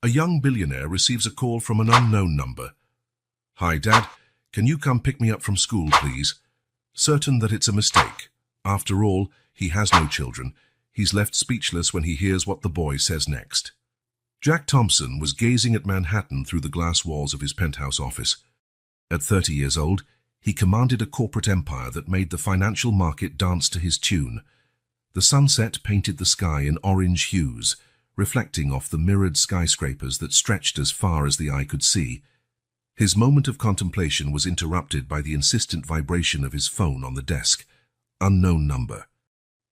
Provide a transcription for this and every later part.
A young billionaire receives a call from an unknown number. "Hi, Dad. Can you come pick me up from school, please?" Certain that it's a mistake. After all, he has no children. He's left speechless when he hears what the boy says next. Jack Thompson was gazing at Manhattan through the glass walls of his penthouse office. At 30 years old, he commanded a corporate empire that made the financial market dance to his tune. The sunset painted the sky in orange hues, reflecting off the mirrored skyscrapers that stretched as far as the eye could see. His moment of contemplation was interrupted by the insistent vibration of his phone on the desk. Unknown number.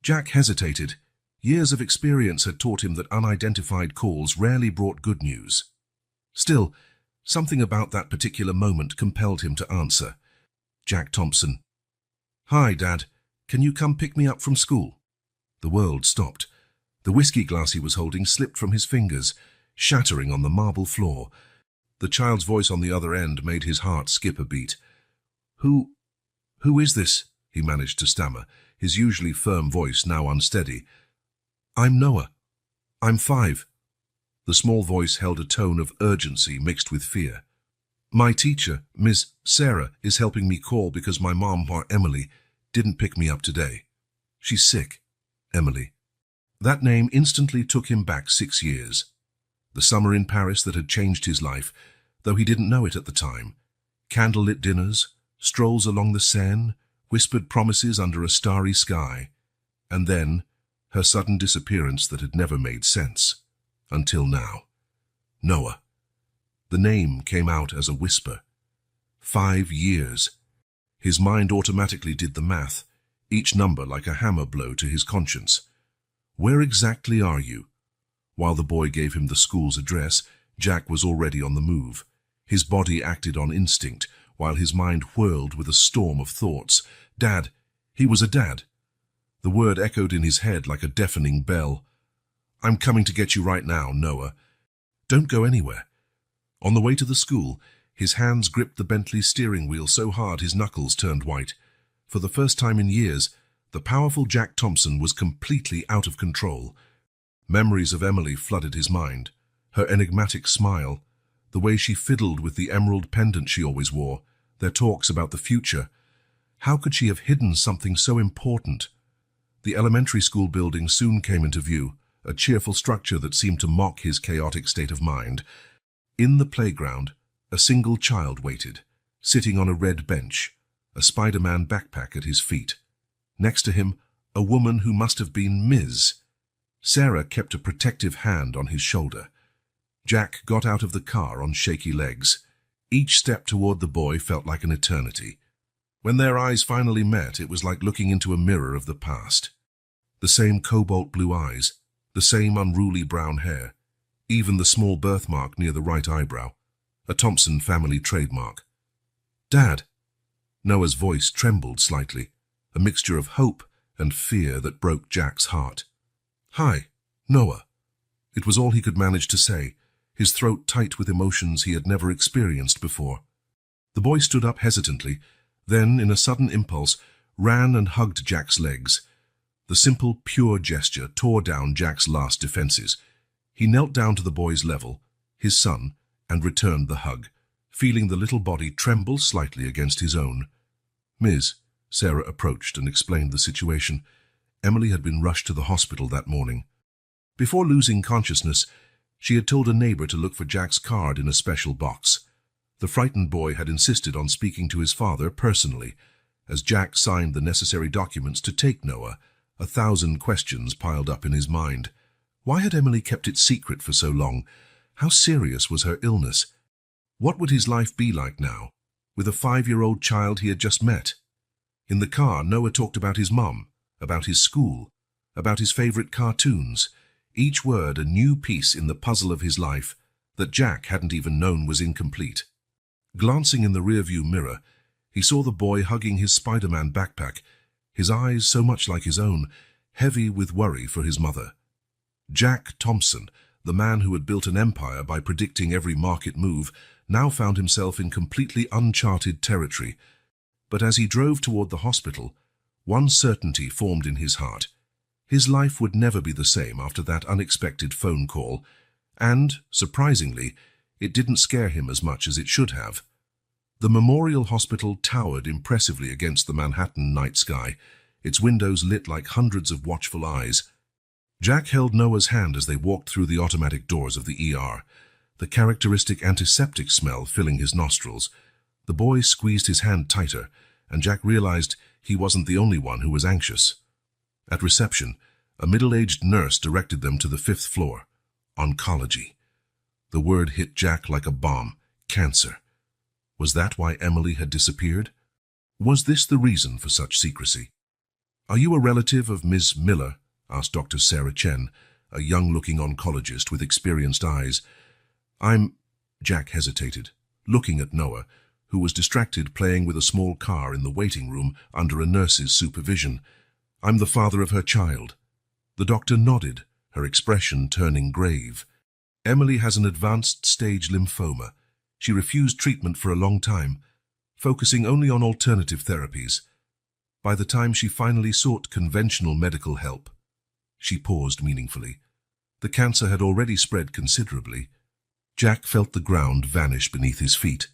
Jack hesitated. Years of experience had taught him that unidentified calls rarely brought good news. Still, something about that particular moment compelled him to answer. Jack Thompson. "Hi, Dad. Can you come pick me up from school?" The world stopped. The whiskey glass he was holding slipped from his fingers, shattering on the marble floor. The child's voice on the other end made his heart skip a beat. Who is this?" he managed to stammer, his usually firm voice now unsteady. "I'm Noah. I'm 5. The small voice held a tone of urgency mixed with fear. "My teacher, Miss Sarah, is helping me call because my mom, Emily, didn't pick me up today. She's sick." Emily. That name instantly took him back 6 years. The summer in Paris that had changed his life, though he didn't know it at the time. Candlelit dinners, strolls along the Seine, whispered promises under a starry sky. And then, her sudden disappearance that had never made sense. Until now. Noah. The name came out as a whisper. 5 years. His mind automatically did the math, each number like a hammer blow to his conscience. "Where exactly are you?" While the boy gave him the school's address, Jack was already on the move. His body acted on instinct, while his mind whirled with a storm of thoughts. Dad. He was a dad. The word echoed in his head like a deafening bell. "I'm coming to get you right now, Noah. Don't go anywhere." On the way to the school, his hands gripped the Bentley steering wheel so hard his knuckles turned white. For the first time in years, the powerful Jack Thompson was completely out of control. Memories of Emily flooded his mind. Her enigmatic smile, the way she fiddled with the emerald pendant she always wore, their talks about the future. How could she have hidden something so important? The elementary school building soon came into view, a cheerful structure that seemed to mock his chaotic state of mind. In the playground, a single child waited, sitting on a red bench, a Spider-Man backpack at his feet. Next to him, a woman who must have been Ms. Sarah kept a protective hand on his shoulder. Jack got out of the car on shaky legs. Each step toward the boy felt like an eternity. When their eyes finally met, it was like looking into a mirror of the past. The same cobalt blue eyes, the same unruly brown hair, even the small birthmark near the right eyebrow, a Thompson family trademark. "Dad." Noah's voice trembled slightly, a mixture of hope and fear that broke Jack's heart. "Hi, Noah." It was all he could manage to say, his throat tight with emotions he had never experienced before. The boy stood up hesitantly, then, in a sudden impulse, ran and hugged Jack's legs. The simple, pure gesture tore down Jack's last defenses. He knelt down to the boy's level, his son, and returned the hug, feeling the little body tremble slightly against his own. "Ms." Sarah approached and explained the situation. Emily had been rushed to the hospital that morning. Before losing consciousness, she had told a neighbor to look for Jack's card in a special box. The frightened boy had insisted on speaking to his father personally. As Jack signed the necessary documents to take Noah, 1,000 questions piled up in his mind. Why had Emily kept it secret for so long? How serious was her illness? What would his life be like now, with a 5-year-old child he had just met? In the car, Noah talked about his mom, about his school, about his favorite cartoons, each word a new piece in the puzzle of his life that Jack hadn't even known was incomplete. Glancing in the rearview mirror, he saw the boy hugging his Spider-Man backpack, his eyes so much like his own, heavy with worry for his mother. Jack Thompson, the man who had built an empire by predicting every market move, now found himself in completely uncharted territory. But as he drove toward the hospital, one certainty formed in his heart. His life would never be the same after that unexpected phone call. And, surprisingly, it didn't scare him as much as it should have. The Memorial Hospital towered impressively against the Manhattan night sky, its windows lit like hundreds of watchful eyes. Jack held Noah's hand as they walked through the automatic doors of the ER, the characteristic antiseptic smell filling his nostrils. The boy squeezed his hand tighter, and Jack realized he wasn't the only one who was anxious. At reception, a middle-aged nurse directed them to the 5th floor. Oncology. The word hit Jack like a bomb. Cancer. Was that why Emily had disappeared? Was this the reason for such secrecy? "Are you a relative of Ms. Miller?" asked Dr. Sarah Chen, a young-looking oncologist with experienced eyes. Jack hesitated, looking at Noah, who was distracted playing with a small car in the waiting room under a nurse's supervision. "I'm the father of her child." The doctor nodded, her expression turning grave. "Emily has an advanced stage lymphoma. She refused treatment for a long time, focusing only on alternative therapies. By the time she finally sought conventional medical help," she paused meaningfully, "the cancer had already spread considerably." Jack felt the ground vanish beneath his feet.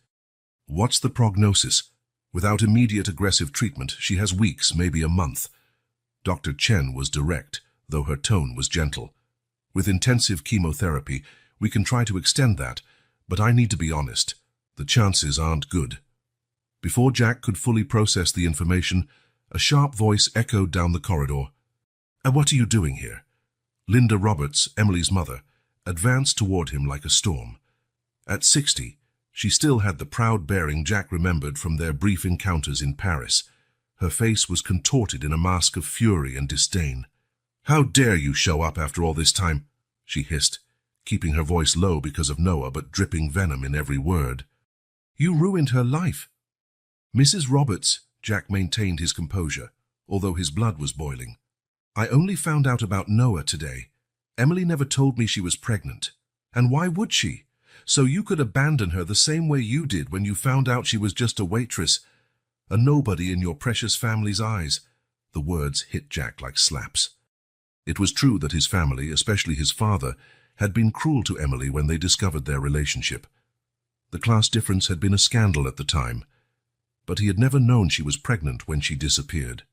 "What's the prognosis? Without immediate aggressive treatment, she has weeks, maybe a month." Dr. Chen was direct, though her tone was gentle. "With intensive chemotherapy, we can try to extend that, but I need to be honest. The chances aren't good." Before Jack could fully process the information, a sharp voice echoed down the corridor. "What are you doing here?" Linda Roberts, Emily's mother, advanced toward him like a storm. At 60, she still had the proud bearing Jack remembered from their brief encounters in Paris. Her face was contorted in a mask of fury and disdain. "How dare you show up after all this time?" she hissed, keeping her voice low because of Noah but dripping venom in every word. "You ruined her life." "Mrs. Roberts," Jack maintained his composure, although his blood was boiling. "I only found out about Noah today. Emily never told me she was pregnant. And why would she? So you could abandon her the same way you did when you found out she was just a waitress, a nobody in your precious family's eyes." The words hit Jack like slaps. It was true that his family, especially his father, had been cruel to Emily when they discovered their relationship. The class difference had been a scandal at the time, but he had never known she was pregnant when she disappeared.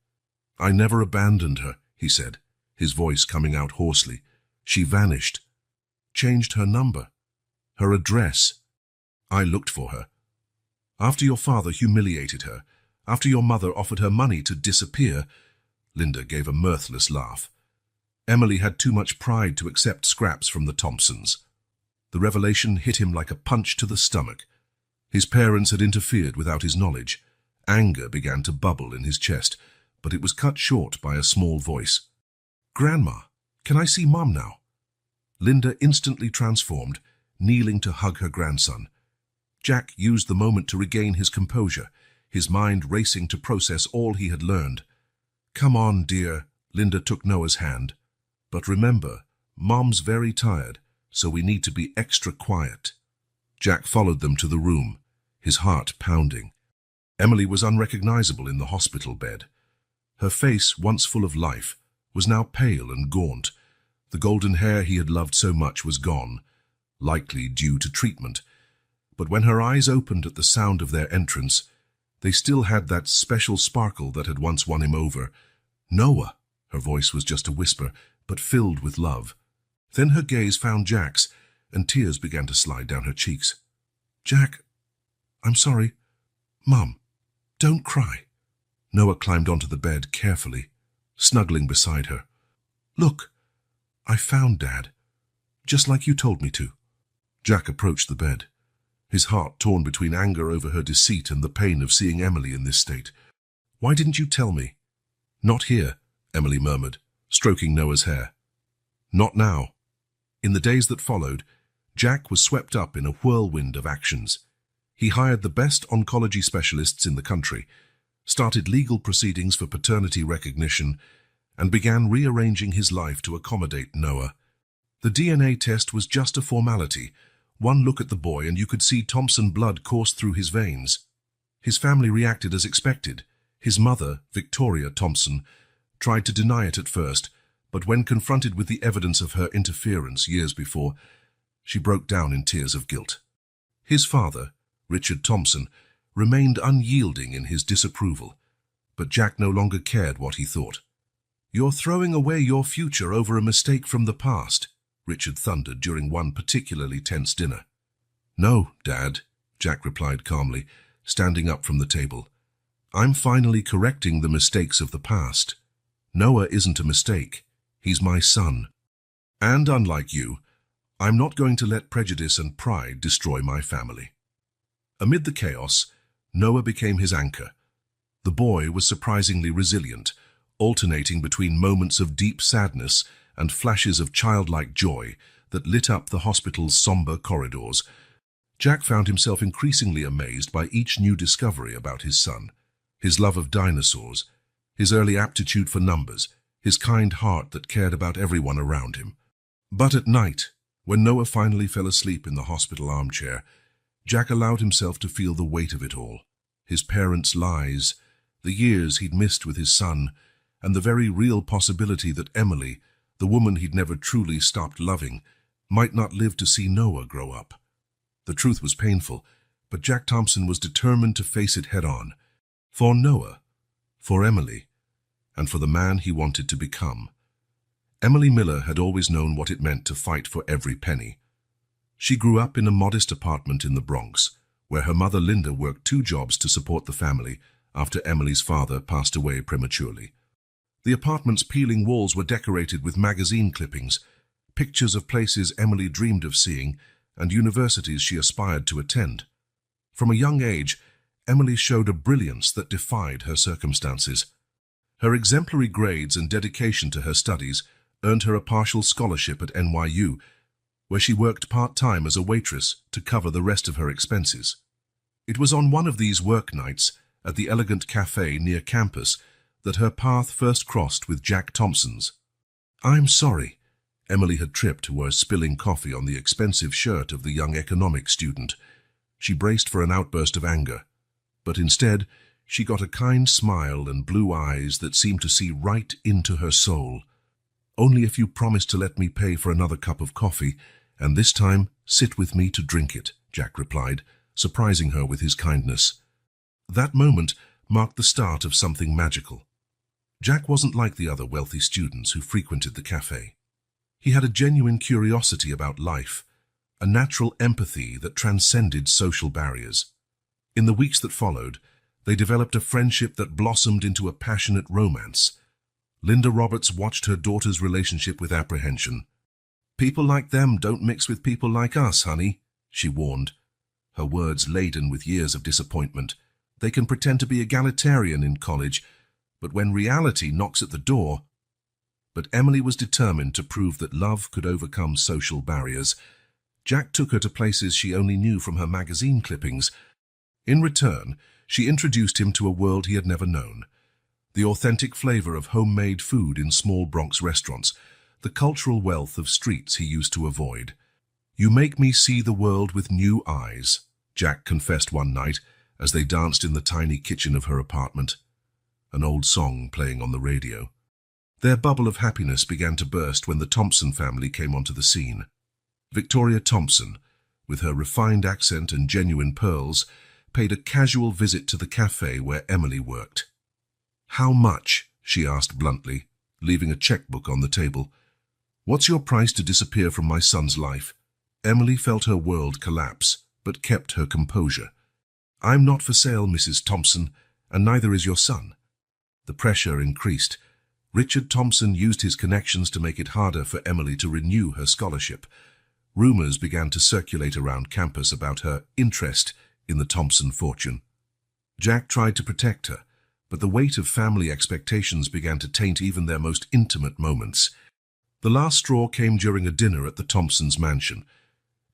"I never abandoned her," he said, his voice coming out hoarsely. "She vanished. Changed her number. Her address. I looked for her. After your father humiliated her, after your mother offered her money to disappear." Linda gave a mirthless laugh. "Emily had too much pride to accept scraps from the Thompsons." The revelation hit him like a punch to the stomach. His parents had interfered without his knowledge. Anger began to bubble in his chest, but it was cut short by a small voice. "Grandma, can I see Mom now?" Linda instantly transformed, kneeling to hug her grandson. Jack used the moment to regain his composure, his mind racing to process all he had learned. "Come on, dear." Linda took Noah's hand. "But remember, Mom's very tired, so we need to be extra quiet." Jack followed them to the room, his heart pounding. Emily was unrecognizable in the hospital bed. Her face, once full of life, was now pale and gaunt. The golden hair he had loved so much was gone, likely due to treatment. But when her eyes opened at the sound of their entrance, they still had that special sparkle that had once won him over. "Noah!" Her voice was just a whisper, but filled with love. Then her gaze found Jack's, and tears began to slide down her cheeks. "Jack, I'm sorry. Mom, don't cry." Noah climbed onto the bed carefully, snuggling beside her. "Look, I found Dad, just like you told me to." Jack approached the bed, his heart torn between anger over her deceit and the pain of seeing Emily in this state. "Why didn't you tell me?" "Not here," Emily murmured, stroking Noah's hair. "Not now." In the days that followed, Jack was swept up in a whirlwind of actions. He hired the best oncology specialists in the country, started legal proceedings for paternity recognition, and began rearranging his life to accommodate Noah. The DNA test was just a formality. One look at the boy and you could see Thompson blood course through his veins. His family reacted as expected. His mother, Victoria Thompson, tried to deny it at first, but when confronted with the evidence of her interference years before, She broke down in tears of guilt. His father, Richard Thompson, remained unyielding in his disapproval, but Jack no longer cared what he thought. "You're throwing away your future over a mistake from the past," Richard thundered during one particularly tense dinner. "No, Dad," Jack replied calmly, standing up from the table. "I'm finally correcting the mistakes of the past. Noah isn't a mistake. He's my son. And unlike you, I'm not going to let prejudice and pride destroy my family." Amid the chaos, Noah became his anchor. The boy was surprisingly resilient, alternating between moments of deep sadness and flashes of childlike joy that lit up the hospital's somber corridors. Jack found himself increasingly amazed by each new discovery about his son: his love of dinosaurs, his early aptitude for numbers, his kind heart that cared about everyone around him. But at night, when Noah finally fell asleep in the hospital armchair, Jack allowed himself to feel the weight of it all: his parents' lies, the years he'd missed with his son, and the very real possibility that Emily, the woman he'd never truly stopped loving, might not live to see Noah grow up. The truth was painful, but Jack Thompson was determined to face it head-on. For Noah, for Emily, and for the man he wanted to become. Emily Miller had always known what it meant to fight for every penny. She grew up in a modest apartment in the Bronx, where her mother Linda worked 2 jobs to support the family after Emily's father passed away prematurely. The apartment's peeling walls were decorated with magazine clippings, pictures of places Emily dreamed of seeing and universities she aspired to attend. From a young age, Emily showed a brilliance that defied her circumstances. Her exemplary grades and dedication to her studies earned her a partial scholarship at NYU, where she worked part-time as a waitress to cover the rest of her expenses. It was on one of these work nights at the elegant cafe near campus that her path first crossed with Jack Thompson's. "I'm sorry." Emily had tripped, was spilling coffee on the expensive shirt of the young economics student. She braced for an outburst of anger, but instead she got a kind smile and blue eyes that seemed to see right into her soul. "Only if you promise to let me pay for another cup of coffee, and this time sit with me to drink it," Jack replied, surprising her with his kindness. That moment marked the start of something magical. Jack wasn't like the other wealthy students who frequented the cafe. He had a genuine curiosity about life, a natural empathy that transcended social barriers. In the weeks that followed, they developed a friendship that blossomed into a passionate romance. Linda Roberts watched her daughter's relationship with apprehension. "People like them don't mix with people like us, honey," she warned, her words laden with years of disappointment. "They can pretend to be egalitarian in college, but when reality knocks at the door..." But Emily was determined to prove that love could overcome social barriers. Jack took her to places she only knew from her magazine clippings. In return, she introduced him to a world he had never known: the authentic flavor of homemade food in small Bronx restaurants, the cultural wealth of streets he used to avoid. "You make me see the world with new eyes," Jack confessed one night as they danced in the tiny kitchen of her apartment, an old song playing on the radio. Their bubble of happiness began to burst when the Thompson family came onto the scene. Victoria Thompson, with her refined accent and genuine pearls, paid a casual visit to the cafe where Emily worked. "How much?" she asked bluntly, leaving a checkbook on the table. "What's your price to disappear from my son's life?" Emily felt her world collapse, but kept her composure. "I'm not for sale, Mrs. Thompson, and neither is your son." The pressure increased. Richard Thompson used his connections to make it harder for Emily to renew her scholarship. Rumors began to circulate around campus about her interest in the Thompson fortune. Jack tried to protect her, but the weight of family expectations began to taint even their most intimate moments. The last straw came during a dinner at the Thompsons' mansion.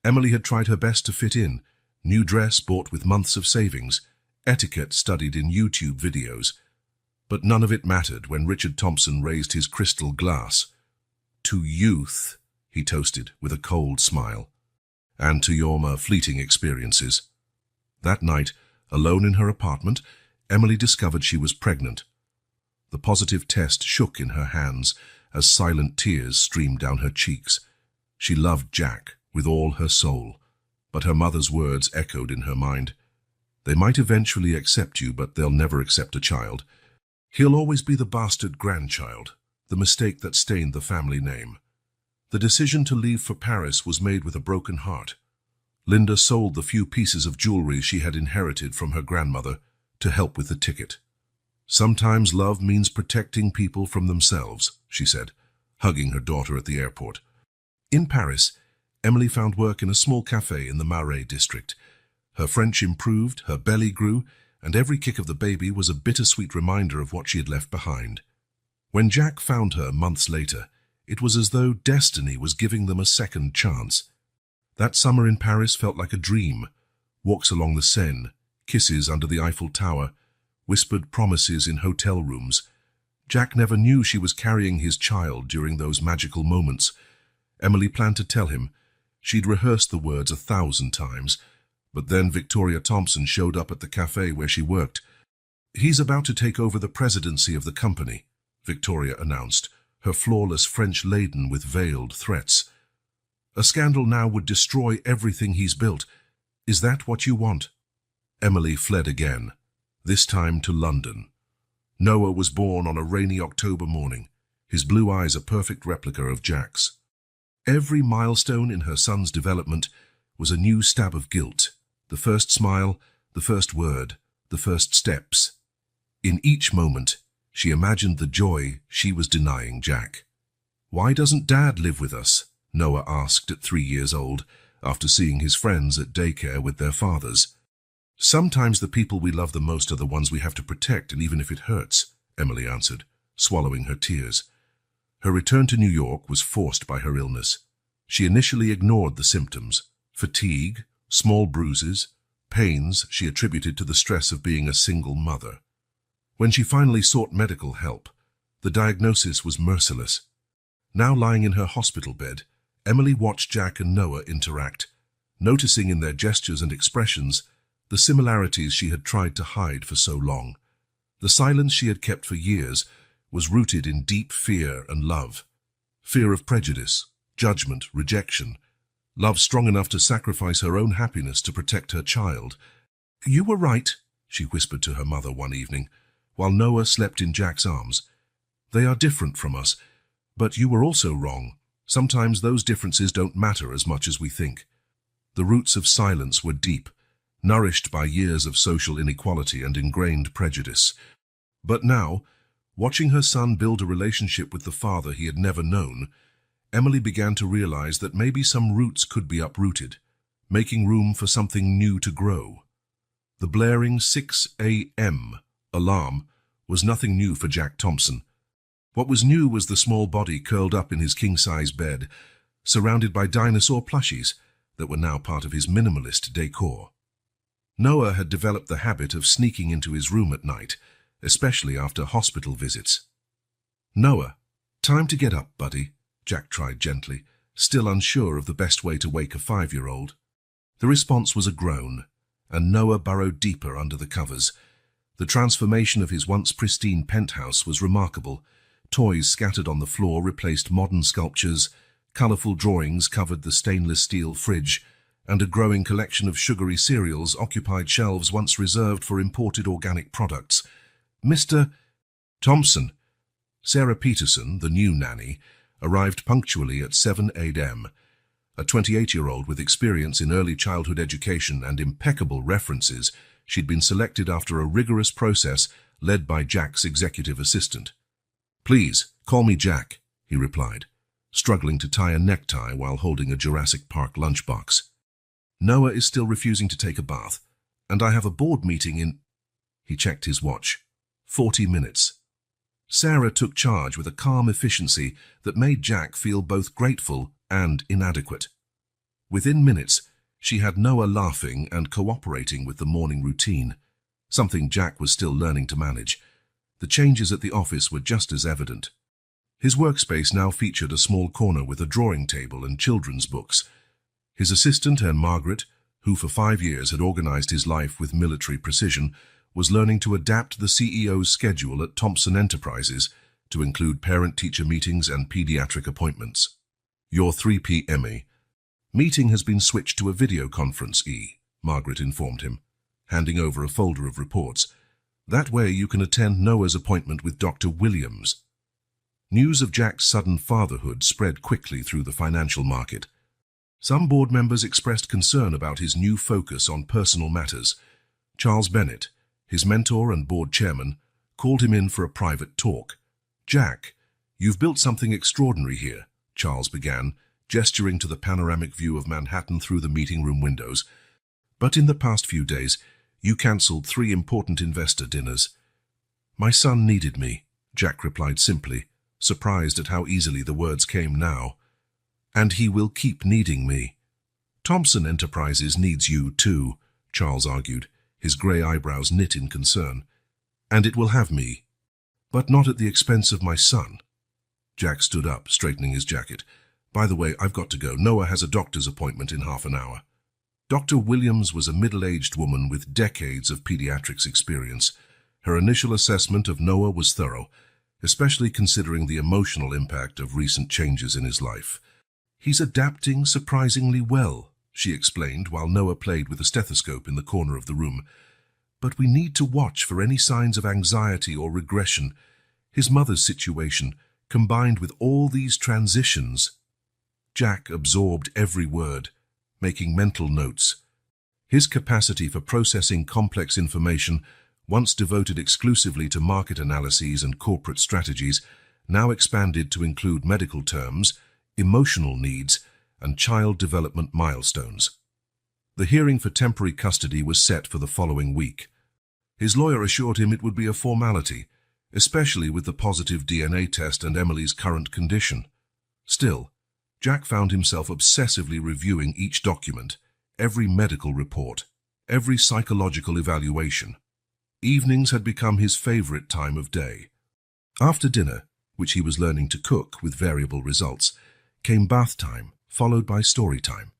Emily had tried her best to fit in: new dress bought with months of savings, etiquette studied in YouTube videos. But none of it mattered when Richard Thompson raised his crystal glass. "To youth," he toasted with a cold smile, "and to your more fleeting experiences." That night, alone in her apartment, Emily discovered she was pregnant. The positive test shook in her hands as silent tears streamed down her cheeks. She loved Jack, with all her soul, but her mother's words echoed in her mind. They might eventually accept you, but they'll never accept a child. He'll always be the bastard grandchild, the mistake that stained the family name. The decision to leave for Paris was made with a broken heart. Linda sold the few pieces of jewelry she had inherited from her grandmother to help with the ticket. Sometimes love means protecting people from themselves, she said, hugging her daughter at the airport. In Paris, Emily found work in a small cafe in the Marais district. Her French improved, her belly grew, and every kick of the baby was a bittersweet reminder of what she had left behind. When Jack found her months later, it was as though destiny was giving them a second chance. That summer in Paris felt like a dream. Walks along the Seine, kisses under the Eiffel Tower, whispered promises in hotel rooms. Jack never knew she was carrying his child during those magical moments. Emily planned to tell him. She'd rehearsed the words 1,000 times, but then Victoria Thompson showed up at the cafe where she worked. "He's about to take over the presidency of the company," Victoria announced, her flawless French laden with veiled threats. "A scandal now would destroy everything he's built. Is that what you want?" Emily fled again, this time to London. Noah was born on a rainy October morning, his blue eyes a perfect replica of Jack's. Every milestone in her son's development was a new stab of guilt, the first smile, the first word, the first steps. In each moment, she imagined the joy she was denying Jack. "Why doesn't Dad live with us?" Noah asked at 3 years old, after seeing his friends at daycare with their fathers. "Sometimes the people we love the most are the ones we have to protect, and even if it hurts," Emily answered, swallowing her tears. Her return to New York was forced by her illness. She initially ignored the symptoms: fatigue, small bruises, pains she attributed to the stress of being a single mother. When she finally sought medical help, the diagnosis was merciless. Now lying in her hospital bed, Emily watched Jack and Noah interact, noticing in their gestures and expressions the similarities she had tried to hide for so long. The silence she had kept for years was rooted in deep fear and love. Fear of prejudice, judgment, rejection. Love strong enough to sacrifice her own happiness to protect her child. "You were right," she whispered to her mother one evening, while Noah slept in Jack's arms. "They are different from us, but you were also wrong. Sometimes those differences don't matter as much as we think." The roots of silence were deep, nourished by years of social inequality and ingrained prejudice. But now, watching her son build a relationship with the father he had never known, Emily began to realize that maybe some roots could be uprooted, making room for something new to grow. The blaring 6 a.m. alarm was nothing new for Jack Thompson. What was new was the small body curled up in his king-size bed, surrounded by dinosaur plushies that were now part of his minimalist decor. Noah had developed the habit of sneaking into his room at night, especially after hospital visits. "Noah, time to get up, buddy," Jack tried gently, still unsure of the best way to wake a 5-year-old. The response was a groan, and Noah burrowed deeper under the covers. The transformation of his once pristine penthouse was remarkable. Toys scattered on the floor replaced modern sculptures, colorful drawings covered the stainless steel fridge, and a growing collection of sugary cereals occupied shelves once reserved for imported organic products. "Mr. Thompson." Sarah Peterson, the new nanny, arrived punctually at 7 a.m. A 28-year-old with experience in early childhood education and impeccable references, she'd been selected after a rigorous process led by Jack's executive assistant. "Please, call me Jack," he replied, struggling to tie a necktie while holding a Jurassic Park lunchbox. "Noah is still refusing to take a bath, and I have a board meeting in—" He checked his watch. 40 minutes. Sarah took charge with a calm efficiency that made Jack feel both grateful and inadequate. Within minutes, she had Noah laughing and cooperating with the morning routine, something Jack was still learning to manage. The changes at the office were just as evident. His workspace now featured a small corner with a drawing table and children's books. His assistant, Anne Margaret, who for 5 years had organized his life with military precision, was learning to adapt the CEO's schedule at Thompson Enterprises to include parent-teacher meetings and pediatric appointments. "Your 3 p.m. Meeting has been switched to a video conference, Margaret informed him, handing over a folder of reports. That way you can attend Noah's appointment with Dr. Williams. News of Jack's sudden fatherhood spread quickly through the financial market. Some board members expressed concern about his new focus on personal matters. Charles Bennett, his mentor and board chairman, called him in for a private talk. "Jack, you've built something extraordinary here," Charles began, gesturing to the panoramic view of Manhattan through the meeting room windows. "But in the past few days, you cancelled 3 important investor dinners." "My son needed me," Jack replied simply, surprised at how easily the words came now. "And he will keep needing me." "Thompson Enterprises needs you too," Charles argued, his grey eyebrows knit in concern. "And it will have me, but not at the expense of my son." Jack stood up, straightening his jacket. "By the way, I've got to go. Noah has a doctor's appointment in half an hour." Dr. Williams was a middle-aged woman with decades of pediatrics experience. Her initial assessment of Noah was thorough, especially considering the emotional impact of recent changes in his life. "He's adapting surprisingly well," she explained while Noah played with a stethoscope in the corner of the room. "But we need to watch for any signs of anxiety or regression. His mother's situation, combined with all these transitions." Jack absorbed every word, making mental notes. His capacity for processing complex information, once devoted exclusively to market analyses and corporate strategies, now expanded to include medical terms, emotional needs, and child development milestones. The hearing for temporary custody was set for the following week. His lawyer assured him it would be a formality, especially with the positive DNA test and Emily's current condition. Still, Jack found himself obsessively reviewing each document, every medical report, every psychological evaluation. Evenings had become his favorite time of day. After dinner, which he was learning to cook with variable results, came bath time, followed by story time.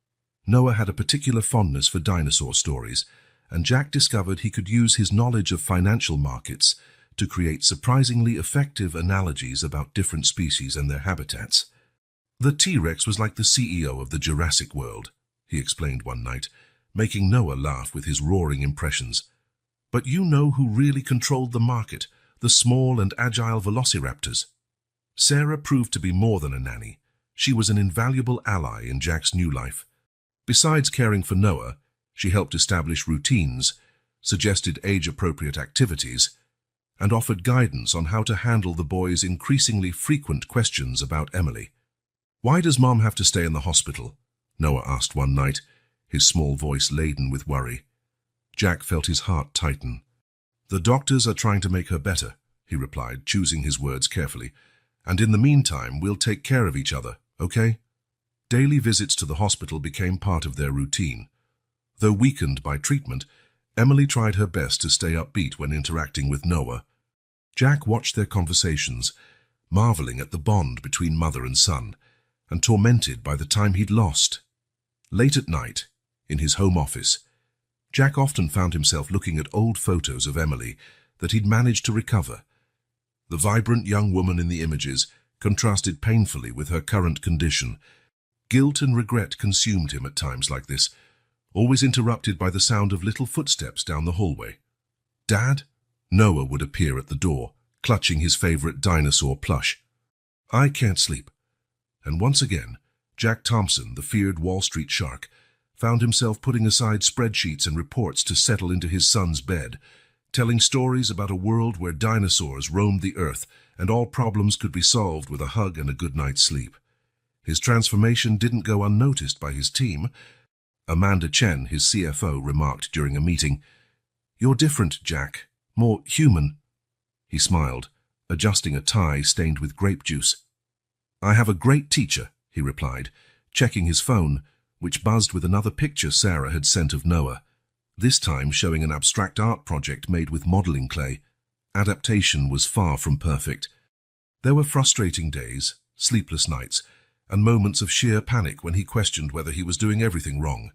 Noah had a particular fondness for dinosaur stories, and Jack discovered he could use his knowledge of financial markets to create surprisingly effective analogies about different species and their habitats. "The T-Rex was like the CEO of the Jurassic World," he explained one night, making Noah laugh with his roaring impressions. "But you know who really controlled the market, the small and agile velociraptors." Sarah proved to be more than a nanny. She was an invaluable ally in Jack's new life. Besides caring for Noah, she helped establish routines, suggested age-appropriate activities, and offered guidance on how to handle the boy's increasingly frequent questions about Emily. "Why does Mom have to stay in the hospital?" Noah asked one night, his small voice laden with worry. Jack felt his heart tighten. "The doctors are trying to make her better," he replied, choosing his words carefully. "And in the meantime, we'll take care of each other, okay?" Daily visits to the hospital became part of their routine. Though weakened by treatment, Emily tried her best to stay upbeat when interacting with Noah. Jack watched their conversations, marveling at the bond between mother and son, and tormented by the time he'd lost. Late at night, in his home office, Jack often found himself looking at old photos of Emily that he'd managed to recover. The vibrant young woman in the images contrasted painfully with her current condition. Guilt and regret consumed him at times like this, always interrupted by the sound of little footsteps down the hallway. "Dad?" Noah would appear at the door, clutching his favorite dinosaur plush. "I can't sleep." And once again, Jack Thompson, the feared Wall Street shark, found himself putting aside spreadsheets and reports to settle into his son's bed, telling stories about a world where dinosaurs roamed the earth and all problems could be solved with a hug and a good night's sleep. His transformation didn't go unnoticed by his team. Amanda Chen, his CFO, remarked during a meeting, "You're different, Jack. More human." He smiled, adjusting a tie stained with grape juice. "I have a great teacher," he replied, checking his phone, which buzzed with another picture Sarah had sent of Noah, this time showing an abstract art project made with modeling clay. Adaptation was far from perfect. There were frustrating days, sleepless nights, and moments of sheer panic when he questioned whether he was doing everything wrong.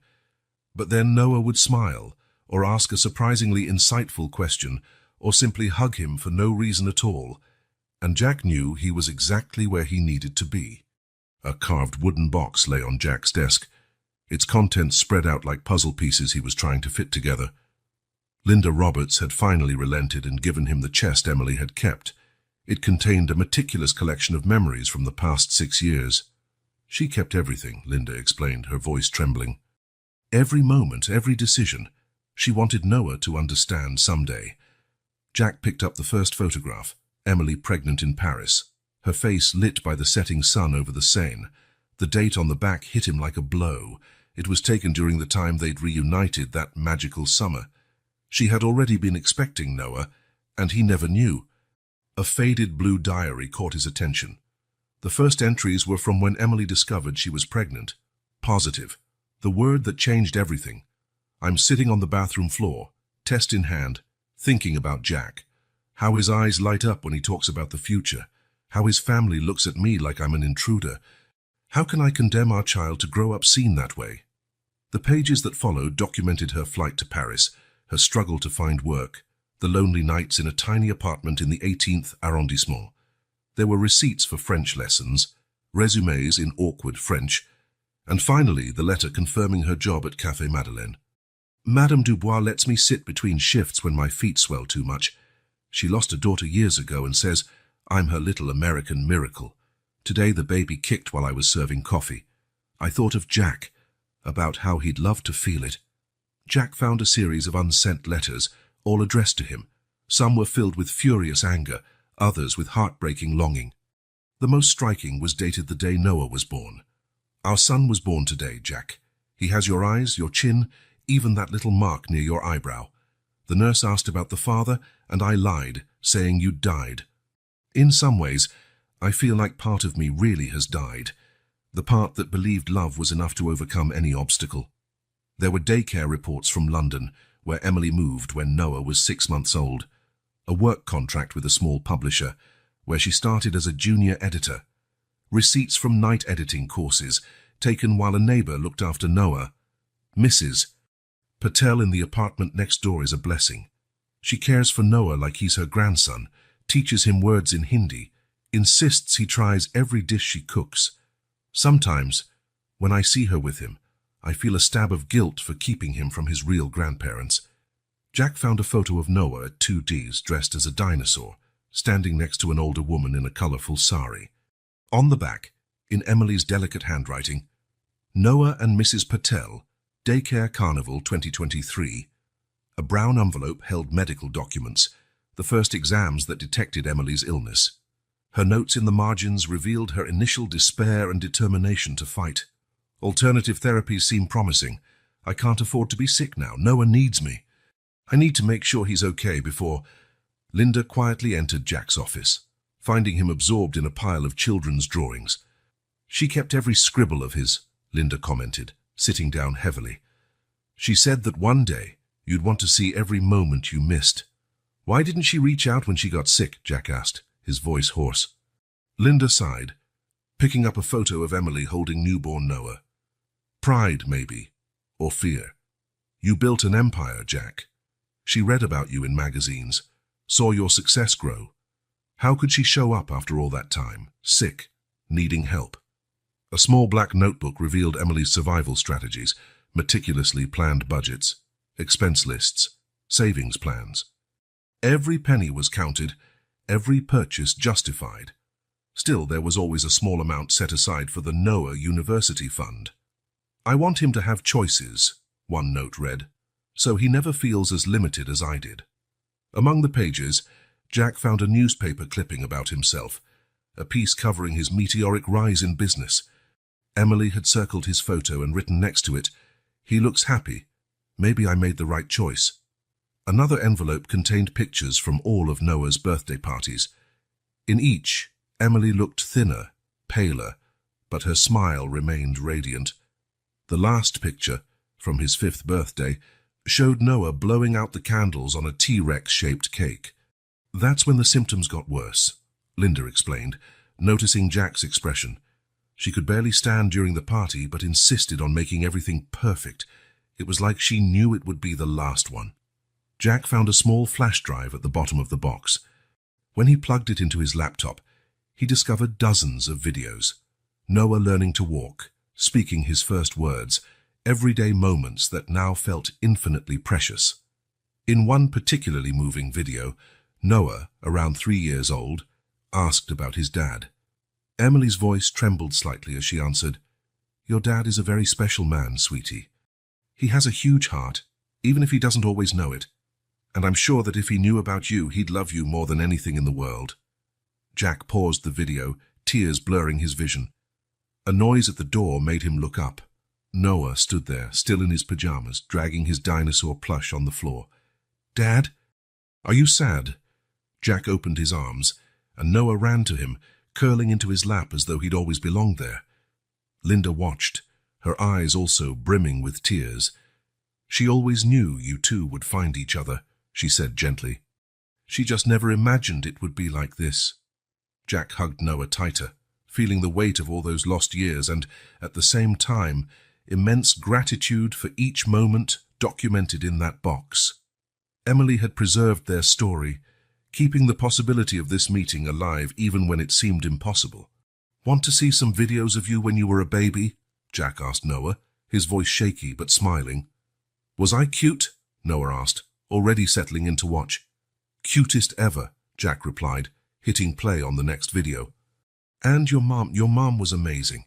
But then Noah would smile, or ask a surprisingly insightful question, or simply hug him for no reason at all, and Jack knew he was exactly where he needed to be. A carved wooden box lay on Jack's desk. its contents spread out like puzzle pieces he was trying to fit together. Linda Roberts had finally relented and given him the chest Emily had kept. It contained a meticulous collection of memories from the past 6 years. She kept everything, Linda explained, her voice trembling. Every moment, every decision. She wanted Noah to understand someday. Jack picked up the first photograph, Emily pregnant in Paris, her face lit by the setting sun over the Seine. The date on the back hit him like a blow. It was taken during the time they'd reunited that magical summer. She had already been expecting Noah, and he never knew. A faded blue diary caught his attention. The first entries were from when Emily discovered she was pregnant. Positive. The word that changed everything. I'm sitting on the bathroom floor, test in hand, thinking about Jack. How his eyes light up when he talks about the future. How his family looks at me like I'm an intruder. How can I condemn our child to grow up seen that way? The pages that followed documented her flight to Paris, her struggle to find work, the lonely nights in a tiny apartment in the 18th arrondissement. There were receipts for French lessons, resumes in awkward French, and finally the letter confirming her job at Café Madeleine. Madame Dubois lets me sit between shifts when my feet swell too much. She lost a daughter years ago and says I'm her little American miracle. Today the baby kicked while I was serving coffee. I thought of Jack, about how he'd love to feel it. Jack found a series of unsent letters, all addressed to him. Some were filled with furious anger, others with heartbreaking longing. The most striking was dated the day Noah was born. Our son was born today, Jack. He has your eyes, your chin, even that little mark near your eyebrow. The nurse asked about the father, and I lied, saying you died. In some ways, I feel like part of me really has died. The part that believed love was enough to overcome any obstacle. There were daycare reports from London, where Emily moved when Noah was 6 months old. A work contract with a small publisher, where she started as a junior editor. Receipts from night editing courses, taken while a neighbor looked after Noah. Mrs. Patel in the apartment next door is a blessing. She cares for Noah like he's her grandson, teaches him words in Hindi, insists he tries every dish she cooks. Sometimes, when I see her with him, I feel a stab of guilt for keeping him from his real grandparents. Jack found a photo of Noah at 2Ds dressed as a dinosaur, standing next to an older woman in a colorful sari. On the back, in Emily's delicate handwriting, Noah and Mrs. Patel, Daycare Carnival 2023. A brown envelope held medical documents, the first exams that detected Emily's illness. Her notes in the margins revealed her initial despair and determination to fight. Alternative therapies seem promising. I can't afford to be sick now. Noah needs me. I need to make sure he's okay before... Linda quietly entered Jack's office, finding him absorbed in a pile of children's drawings. She kept every scribble of his, Linda commented, sitting down heavily. She said that one day you'd want to see every moment you missed. Why didn't she reach out when she got sick? Jack asked, his voice hoarse. Linda sighed, picking up a photo of Emily holding newborn Noah. Pride, maybe, or fear. You built an empire, Jack. She read about you in magazines, saw your success grow. How could she show up after all that time, sick, needing help? A small black notebook revealed Emily's survival strategies, meticulously planned budgets, expense lists, savings plans. Every penny was counted, every purchase justified. Still, there was always a small amount set aside for the Noah University Fund. I want him to have choices, one note read, so he never feels as limited as I did. Among the pages, Jack found a newspaper clipping about himself, a piece covering his meteoric rise in business. Emily had circled his photo and written next to it, "He looks happy. Maybe I made the right choice." Another envelope contained pictures from all of Noah's birthday parties. In each, Emily looked thinner, paler, but her smile remained radiant. The last picture, from his 5th birthday, showed Noah blowing out the candles on a T-Rex-shaped cake. That's when the symptoms got worse, Linda explained, noticing Jack's expression. She could barely stand during the party, but insisted on making everything perfect. It was like she knew it would be the last one. Jack found a small flash drive at the bottom of the box. When he plugged it into his laptop, he discovered dozens of videos. Noah learning to walk, speaking his first words, everyday moments that now felt infinitely precious. In one particularly moving video, Noah, around 3 years old, asked about his dad. Emily's voice trembled slightly as she answered, "Your dad is a very special man, sweetie. He has a huge heart, even if he doesn't always know it. And I'm sure that if he knew about you, he'd love you more than anything in the world." Jack paused the video, tears blurring his vision. A noise at the door made him look up. Noah stood there, still in his pajamas, dragging his dinosaur plush on the floor. "Dad? Are you sad?" Jack opened his arms, and Noah ran to him, curling into his lap as though he'd always belonged there. Linda watched, her eyes also brimming with tears. "She always knew you two would find each other," she said gently. "She just never imagined it would be like this." Jack hugged Noah tighter, feeling the weight of all those lost years and, at the same time, immense gratitude for each moment documented in that box. Emily had preserved their story, keeping the possibility of this meeting alive even when it seemed impossible. "Want to see some videos of you when you were a baby?" Jack asked Noah, his voice shaky but smiling. "Was I cute?" Noah asked, already settling in to watch. "Cutest ever," Jack replied, hitting play on the next video. "And your mom was amazing."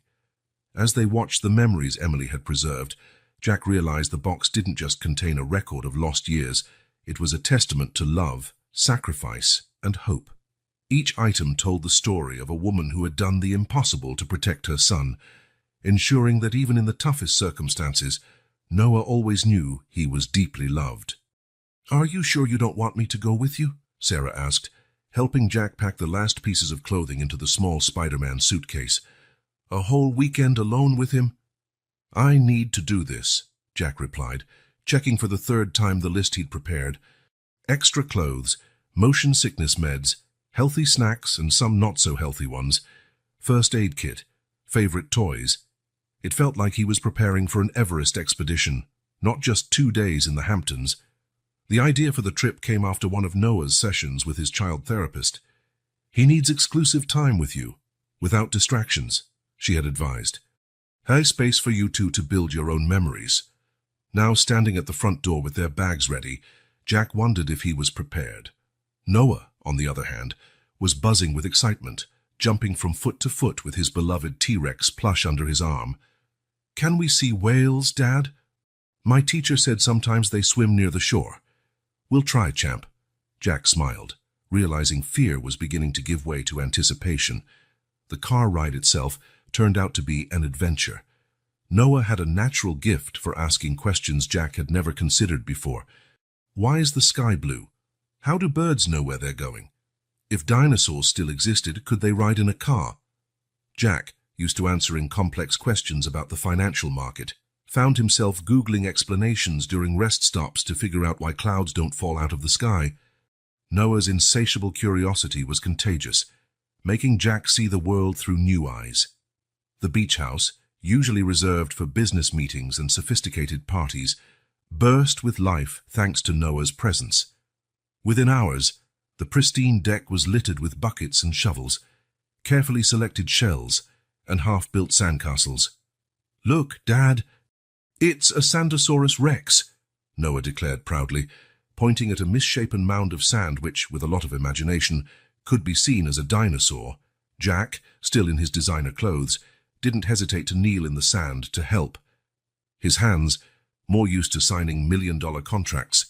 As they watched the memories Emily had preserved, Jack realized the box didn't just contain a record of lost years, it was a testament to love, sacrifice, and hope. Each item told the story of a woman who had done the impossible to protect her son, ensuring that even in the toughest circumstances, Noah always knew he was deeply loved. "Are you sure you don't want me to go with you?" Sarah asked, helping Jack pack the last pieces of clothing into the small Spider-Man suitcase. "A whole weekend alone with him?" "I need to do this," Jack replied, checking for the third time the list he'd prepared. Extra clothes, motion sickness meds, healthy snacks and some not-so-healthy ones, first aid kit, favorite toys. It felt like he was preparing for an Everest expedition, not just 2 days in the Hamptons. The idea for the trip came after one of Noah's sessions with his child therapist. "He needs exclusive time with you, without distractions," she had advised. "Have space for you two to build your own memories." Now standing at the front door with their bags ready, Jack wondered if he was prepared. Noah, on the other hand, was buzzing with excitement, jumping from foot to foot with his beloved T-Rex plush under his arm. "Can we see whales, Dad? My teacher said sometimes they swim near the shore." "We'll try, champ." Jack smiled, realizing fear was beginning to give way to anticipation. The car ride itself turned out to be an adventure. Noah had a natural gift for asking questions Jack had never considered before. Why is the sky blue? How do birds know where they're going? If dinosaurs still existed, could they ride in a car? Jack, used to answering complex questions about the financial market, found himself Googling explanations during rest stops to figure out why clouds don't fall out of the sky. Noah's insatiable curiosity was contagious, making Jack see the world through new eyes. The beach house, usually reserved for business meetings and sophisticated parties, burst with life thanks to Noah's presence. Within hours, the pristine deck was littered with buckets and shovels, carefully selected shells, and half-built sandcastles. "Look, Dad, it's a Sandosaurus Rex," Noah declared proudly, pointing at a misshapen mound of sand which, with a lot of imagination, could be seen as a dinosaur. Jack, still in his designer clothes, didn't hesitate to kneel in the sand to help. His hands, more used to signing million-dollar contracts,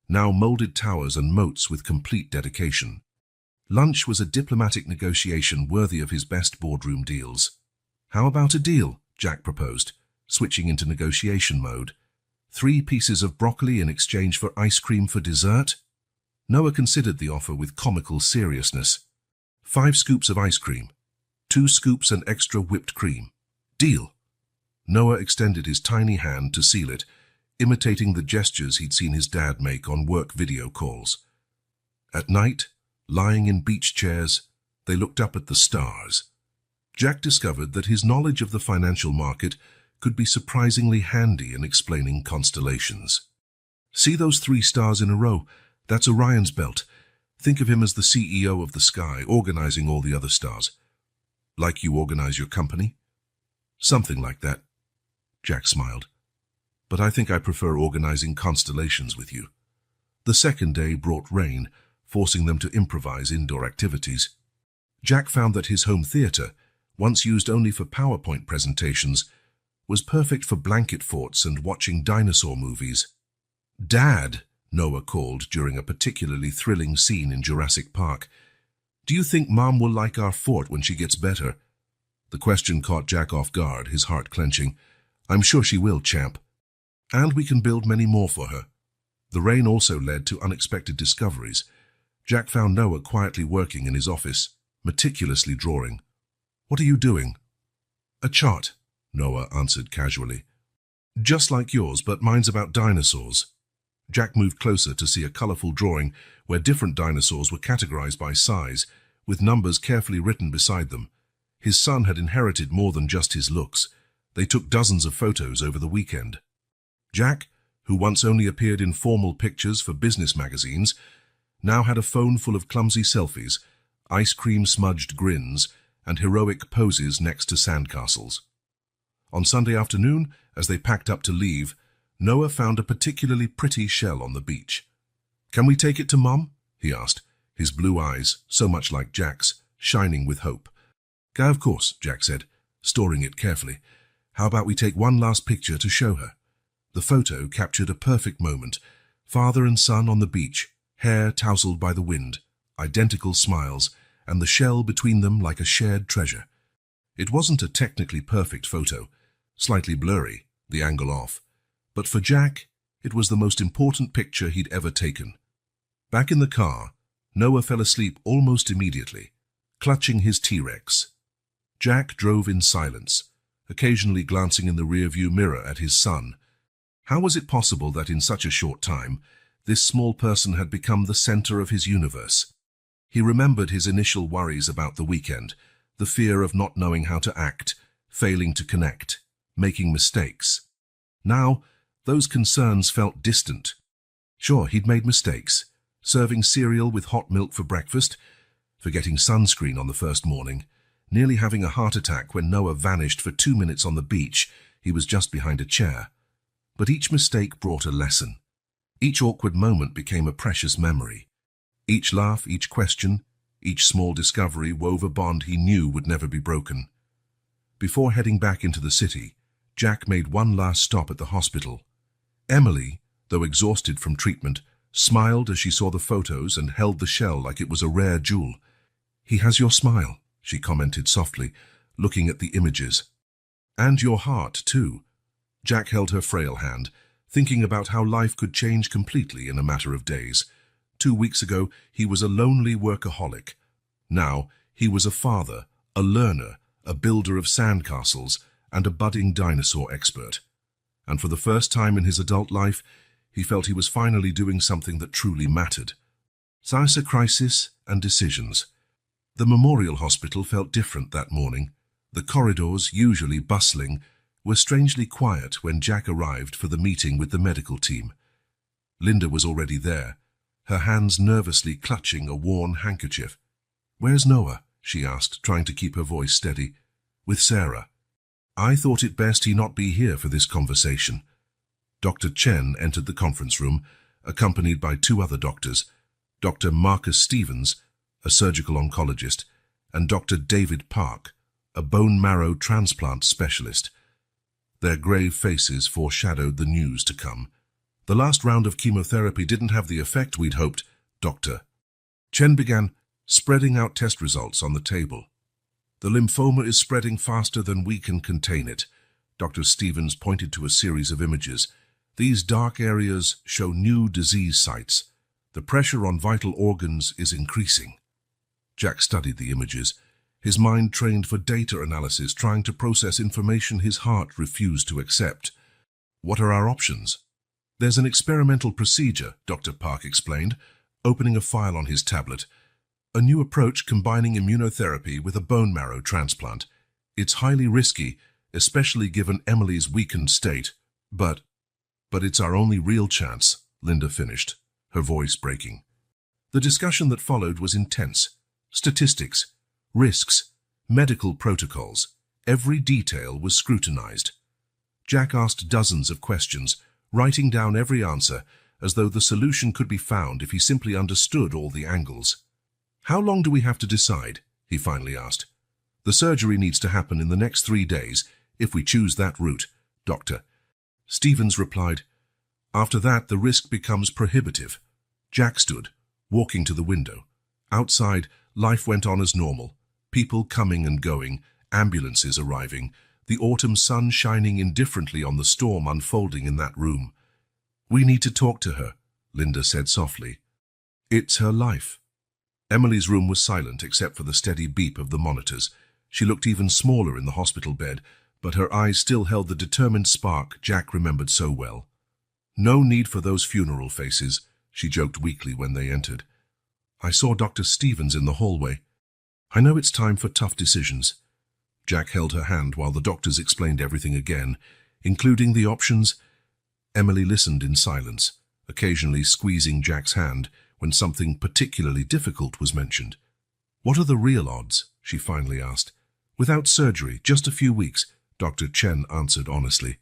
now molded towers and moats with complete dedication. Lunch was a diplomatic negotiation worthy of his best boardroom deals. "How about a deal?" Jack proposed, switching into negotiation mode. 3 pieces of broccoli in exchange for ice cream for dessert? Noah considered the offer with comical seriousness. 5 scoops of ice cream, 2 scoops and extra whipped cream. Deal. Noah extended his tiny hand to seal it, imitating the gestures he'd seen his dad make on work video calls. At night, lying in beach chairs, they looked up at the stars. Jack discovered that his knowledge of the financial market could be surprisingly handy in explaining constellations. "See those 3 stars in a row? That's Orion's belt. Think of him as the CEO of the sky, organizing all the other stars. Like you organize your company?" "Something like that." Jack smiled. but I think I prefer organizing constellations with you. The second day brought rain, forcing them to improvise indoor activities. Jack found that his home theater, once used only for PowerPoint presentations, was perfect for blanket forts and watching dinosaur movies. "Dad," Noah called during a particularly thrilling scene in Jurassic Park, "do you think Mom will like our fort when she gets better?" The question caught Jack off guard, his heart clenching. "I'm sure she will, champ. And we can build many more for her." The rain also led to unexpected discoveries. Jack found Noah quietly working in his office, meticulously drawing. "What are you doing?" "A chart," Noah answered casually. "Just like yours, but mine's about dinosaurs." Jack moved closer to see a colorful drawing where different dinosaurs were categorized by size, with numbers carefully written beside them. His son had inherited more than just his looks. They took dozens of photos over the weekend. Jack, who once only appeared in formal pictures for business magazines, now had a phone full of clumsy selfies, ice cream-smudged grins, and heroic poses next to sandcastles. On Sunday afternoon, as they packed up to leave, Noah found a particularly pretty shell on the beach. "Can we take it to Mom?" he asked, his blue eyes, so much like Jack's, shining with hope. "Of course," Jack said, storing it carefully. "How about we take one last picture to show her?" The photo captured a perfect moment. Father and son on the beach, hair tousled by the wind, identical smiles, and the shell between them like a shared treasure. It wasn't a technically perfect photo, slightly blurry, the angle off, but for Jack, it was the most important picture he'd ever taken. Back in the car, Noah fell asleep almost immediately, clutching his T-Rex. Jack drove in silence, occasionally glancing in the rearview mirror at his son. How was it possible that in such a short time, this small person had become the center of his universe? He remembered his initial worries about the weekend, the fear of not knowing how to act, failing to connect, making mistakes. Now, those concerns felt distant. Sure, he'd made mistakes, serving cereal with hot milk for breakfast, forgetting sunscreen on the first morning, nearly having a heart attack when Noah vanished for 2 minutes on the beach. He was just behind a chair. But each mistake brought a lesson. Each awkward moment became a precious memory. Each laugh, each question, each small discovery wove a bond he knew would never be broken. Before heading back into the city, Jack made one last stop at the hospital. Emily, though exhausted from treatment, smiled as she saw the photos and held the shell like it was a rare jewel. "He has your smile," she commented softly, looking at the images. "And your heart, too." Jack held her frail hand, thinking about how life could change completely in a matter of days. 2 weeks ago, he was a lonely workaholic. Now, he was a father, a learner, a builder of sandcastles, and a budding dinosaur expert. And for the first time in his adult life, he felt he was finally doing something that truly mattered. Size crisis and decisions. The memorial hospital felt different that morning. The corridors, usually bustling, were strangely quiet when Jack arrived for the meeting with the medical team. Linda was already there, her hands nervously clutching a worn handkerchief. "Where's Noah?" she asked, trying to keep her voice steady. "With Sarah. I thought it best he not be here for this conversation." Dr. Chen entered the conference room, accompanied by 2 other doctors, Dr. Marcus Stevens, a surgical oncologist, and Dr. David Park, a bone marrow transplant specialist. Their grave faces foreshadowed the news to come. "The last round of chemotherapy didn't have the effect we'd hoped, Doctor." Chen began, spreading out test results on the table. "The lymphoma is spreading faster than we can contain it." Dr. Stevens pointed to a series of images. "These dark areas show new disease sites. The pressure on vital organs is increasing." Jack studied the images, his mind trained for data analysis, trying to process information his heart refused to accept. "What are our options?" "There's an experimental procedure," Dr. Park explained, opening a file on his tablet. "A new approach combining immunotherapy with a bone marrow transplant. It's highly risky, especially given Emily's weakened state. But it's our only real chance," Linda finished, her voice breaking. The discussion that followed was intense. Statistics, risks, medical protocols. Every detail was scrutinized. Jack asked dozens of questions, writing down every answer, as though the solution could be found if he simply understood all the angles. "How long do we have to decide?" he finally asked. "The surgery needs to happen in the next 3 days, if we choose that route, Doctor." Stevens replied, "After that, the risk becomes prohibitive." Jack stood, walking to the window. Outside, life went on as normal. People coming and going, ambulances arriving, the autumn sun shining indifferently on the storm unfolding in that room. "We need to talk to her," Linda said softly. "It's her life." Emily's room was silent except for the steady beep of the monitors. She looked even smaller in the hospital bed, but her eyes still held the determined spark Jack remembered so well. "No need for those funeral faces," she joked weakly when they entered. "I saw Dr. Stevens in the hallway. I know it's time for tough decisions." Jack held her hand while the doctors explained everything again, including the options. Emily listened in silence, occasionally squeezing Jack's hand when something particularly difficult was mentioned. "What are the real odds?" she finally asked. "Without surgery, just a few weeks," Dr. Chen answered honestly.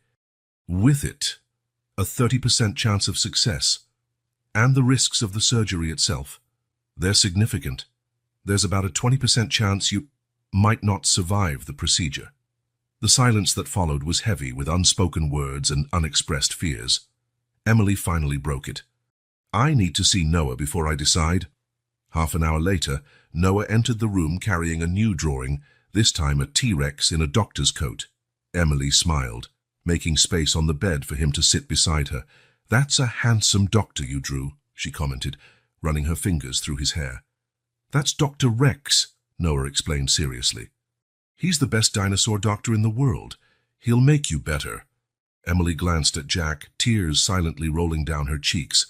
"With it, a 30% chance of success. And the risks of the surgery itself. They're significant. There's about a 20% chance you might not survive the procedure." The silence that followed was heavy with unspoken words and unexpressed fears. Emily finally broke it. "I need to see Noah before I decide." Half an hour later, Noah entered the room carrying a new drawing, this time a T-Rex in a doctor's coat. Emily smiled, making space on the bed for him to sit beside her. "That's a handsome doctor you drew," she commented, running her fingers through his hair. "That's Dr. Rex," Noah explained seriously. "He's the best dinosaur doctor in the world. He'll make you better." Emily glanced at Jack, tears silently rolling down her cheeks.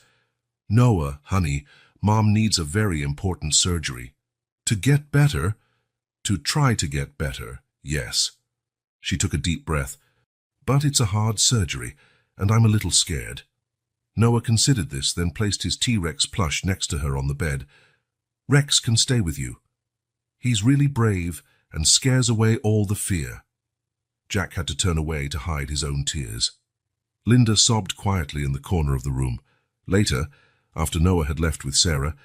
"Noah, honey, Mom needs a very important surgery." "To get better?" "To try to get better, yes." She took a deep breath. "But it's a hard surgery, and I'm a little scared." Noah considered this, then placed his T-Rex plush next to her on the bed. "Rex can stay with you. He's really brave and scares away all the fear." Jack had to turn away to hide his own tears. Linda sobbed quietly in the corner of the room. Later, after Noah had left with Sarah,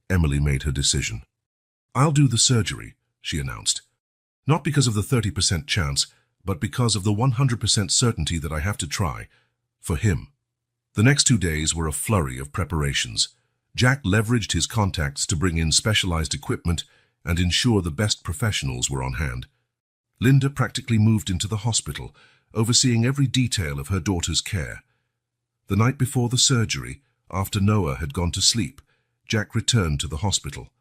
Emily made her decision. "I'll do the surgery," she announced. "Not because of the 30% chance, but because of the 100% certainty that I have to try. For him." The next 2 days were a flurry of preparations. Jack leveraged his contacts to bring in specialized equipment and ensure the best professionals were on hand. Linda practically moved into the hospital, overseeing every detail of her daughter's care. The night before the surgery, after Noah had gone to sleep, Jack returned to the hospital.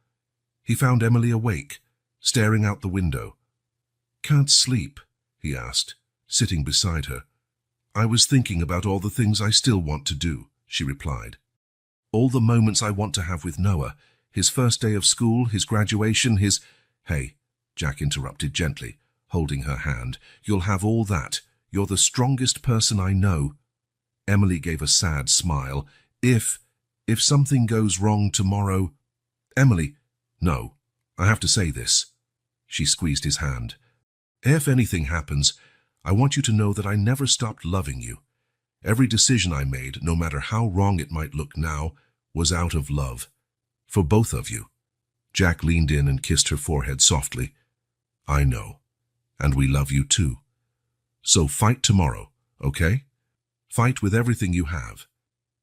He found Emily awake, staring out the window. "Can't sleep?" he asked, sitting beside her. "I was thinking about all the things I still want to do," she replied. "All the moments I want to have with Noah, his first day of school, his graduation, his—" "Hey," Jack interrupted gently, holding her hand. "You'll have all that. You're the strongest person I know." Emily gave a sad smile. If something goes wrong tomorrow—" "Emily, no, I have to say this." She squeezed his hand. "If anything happens, I want you to know that I never stopped loving you. Every decision I made, no matter how wrong it might look now, was out of love. For both of you." Jack leaned in and kissed her forehead softly. "I know. And we love you too. So fight tomorrow, okay? Fight with everything you have."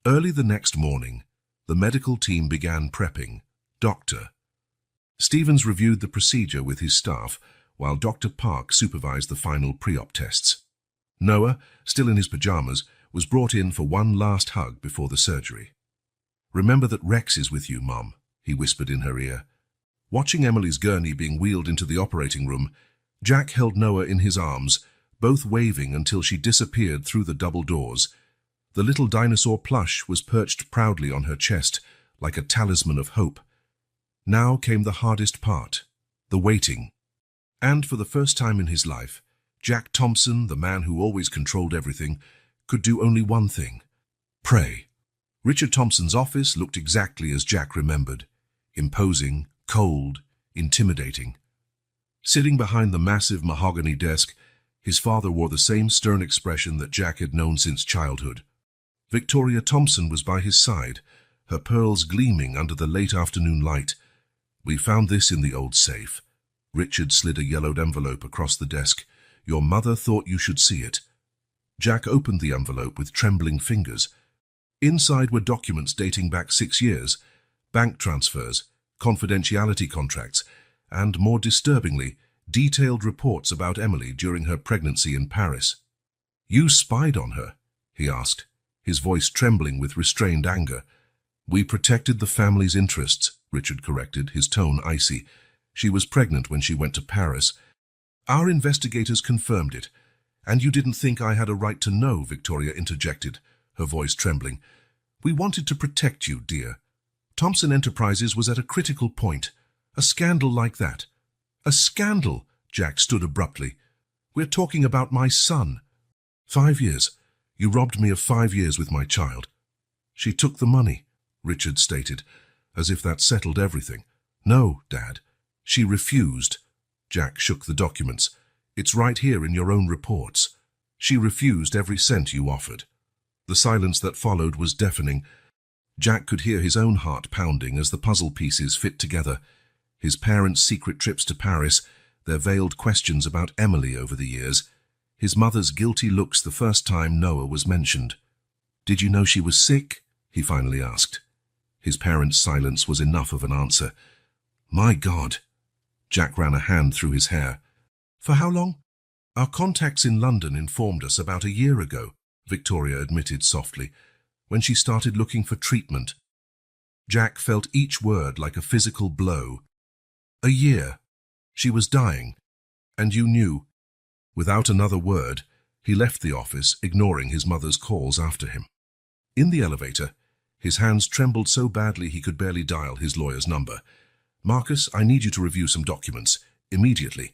Early the next morning, the medical team began prepping. Dr. Stevens reviewed the procedure with his staff, while Dr. Park supervised the final pre-op tests. Noah, still in his pajamas, was brought in for one last hug before the surgery. "Remember that Rex is with you, Mom," he whispered in her ear. Watching Emily's gurney being wheeled into the operating room, Jack held Noah in his arms, both waving until she disappeared through the double doors. The little dinosaur plush was perched proudly on her chest, like a talisman of hope. Now came the hardest part, the waiting. And for the first time in his life, Jack Thompson, the man who always controlled everything, could do only one thing: pray. Richard Thompson's office looked exactly as Jack remembered: imposing, cold, intimidating. Sitting behind the massive mahogany desk, His father wore the same stern expression that Jack had known since childhood. Victoria Thompson was by his side, her pearls gleaming under the late afternoon light. "We found this in the old safe." Richard slid a yellowed envelope across the desk. "Your mother thought you should see it." Jack opened the envelope with trembling fingers. Inside were documents dating back 6 years, bank transfers, confidentiality contracts, and, more disturbingly, detailed reports about Emily during her pregnancy in Paris. "You spied on her?" he asked, his voice trembling with restrained anger. "We protected the family's interests," Richard corrected, his tone icy. "She was pregnant when she went to Paris. Our investigators confirmed it. And you didn't think I had a right to know," Victoria interjected, her voice trembling. "We wanted to protect you, dear. Thompson Enterprises was at a critical point. A scandal like that." "A scandal?" Jack stood abruptly. "We're talking about my son." 5 years. You robbed me of 5 years with my child." "She took the money," Richard stated, as if that settled everything. "No, Dad. She refused." Jack shook the documents. "It's right here in your own reports. She refused every cent you offered." The silence that followed was deafening. Jack could hear his own heart pounding as the puzzle pieces fit together. His parents' secret trips to Paris, their veiled questions about Emily over the years, his mother's guilty looks the first time Noah was mentioned. "Did you know she was sick?" he finally asked. His parents' silence was enough of an answer. "My God." Jack ran a hand through his hair. "For how long?" "Our contacts in London informed us about a year ago," Victoria admitted softly, "when she started looking for treatment." Jack felt each word like a physical blow. "A year. She was dying. And you knew." Without another word, he left the office, ignoring his mother's calls after him. In the elevator, his hands trembled so badly he could barely dial his lawyer's number. "Marcus, I need you to review some documents, immediately."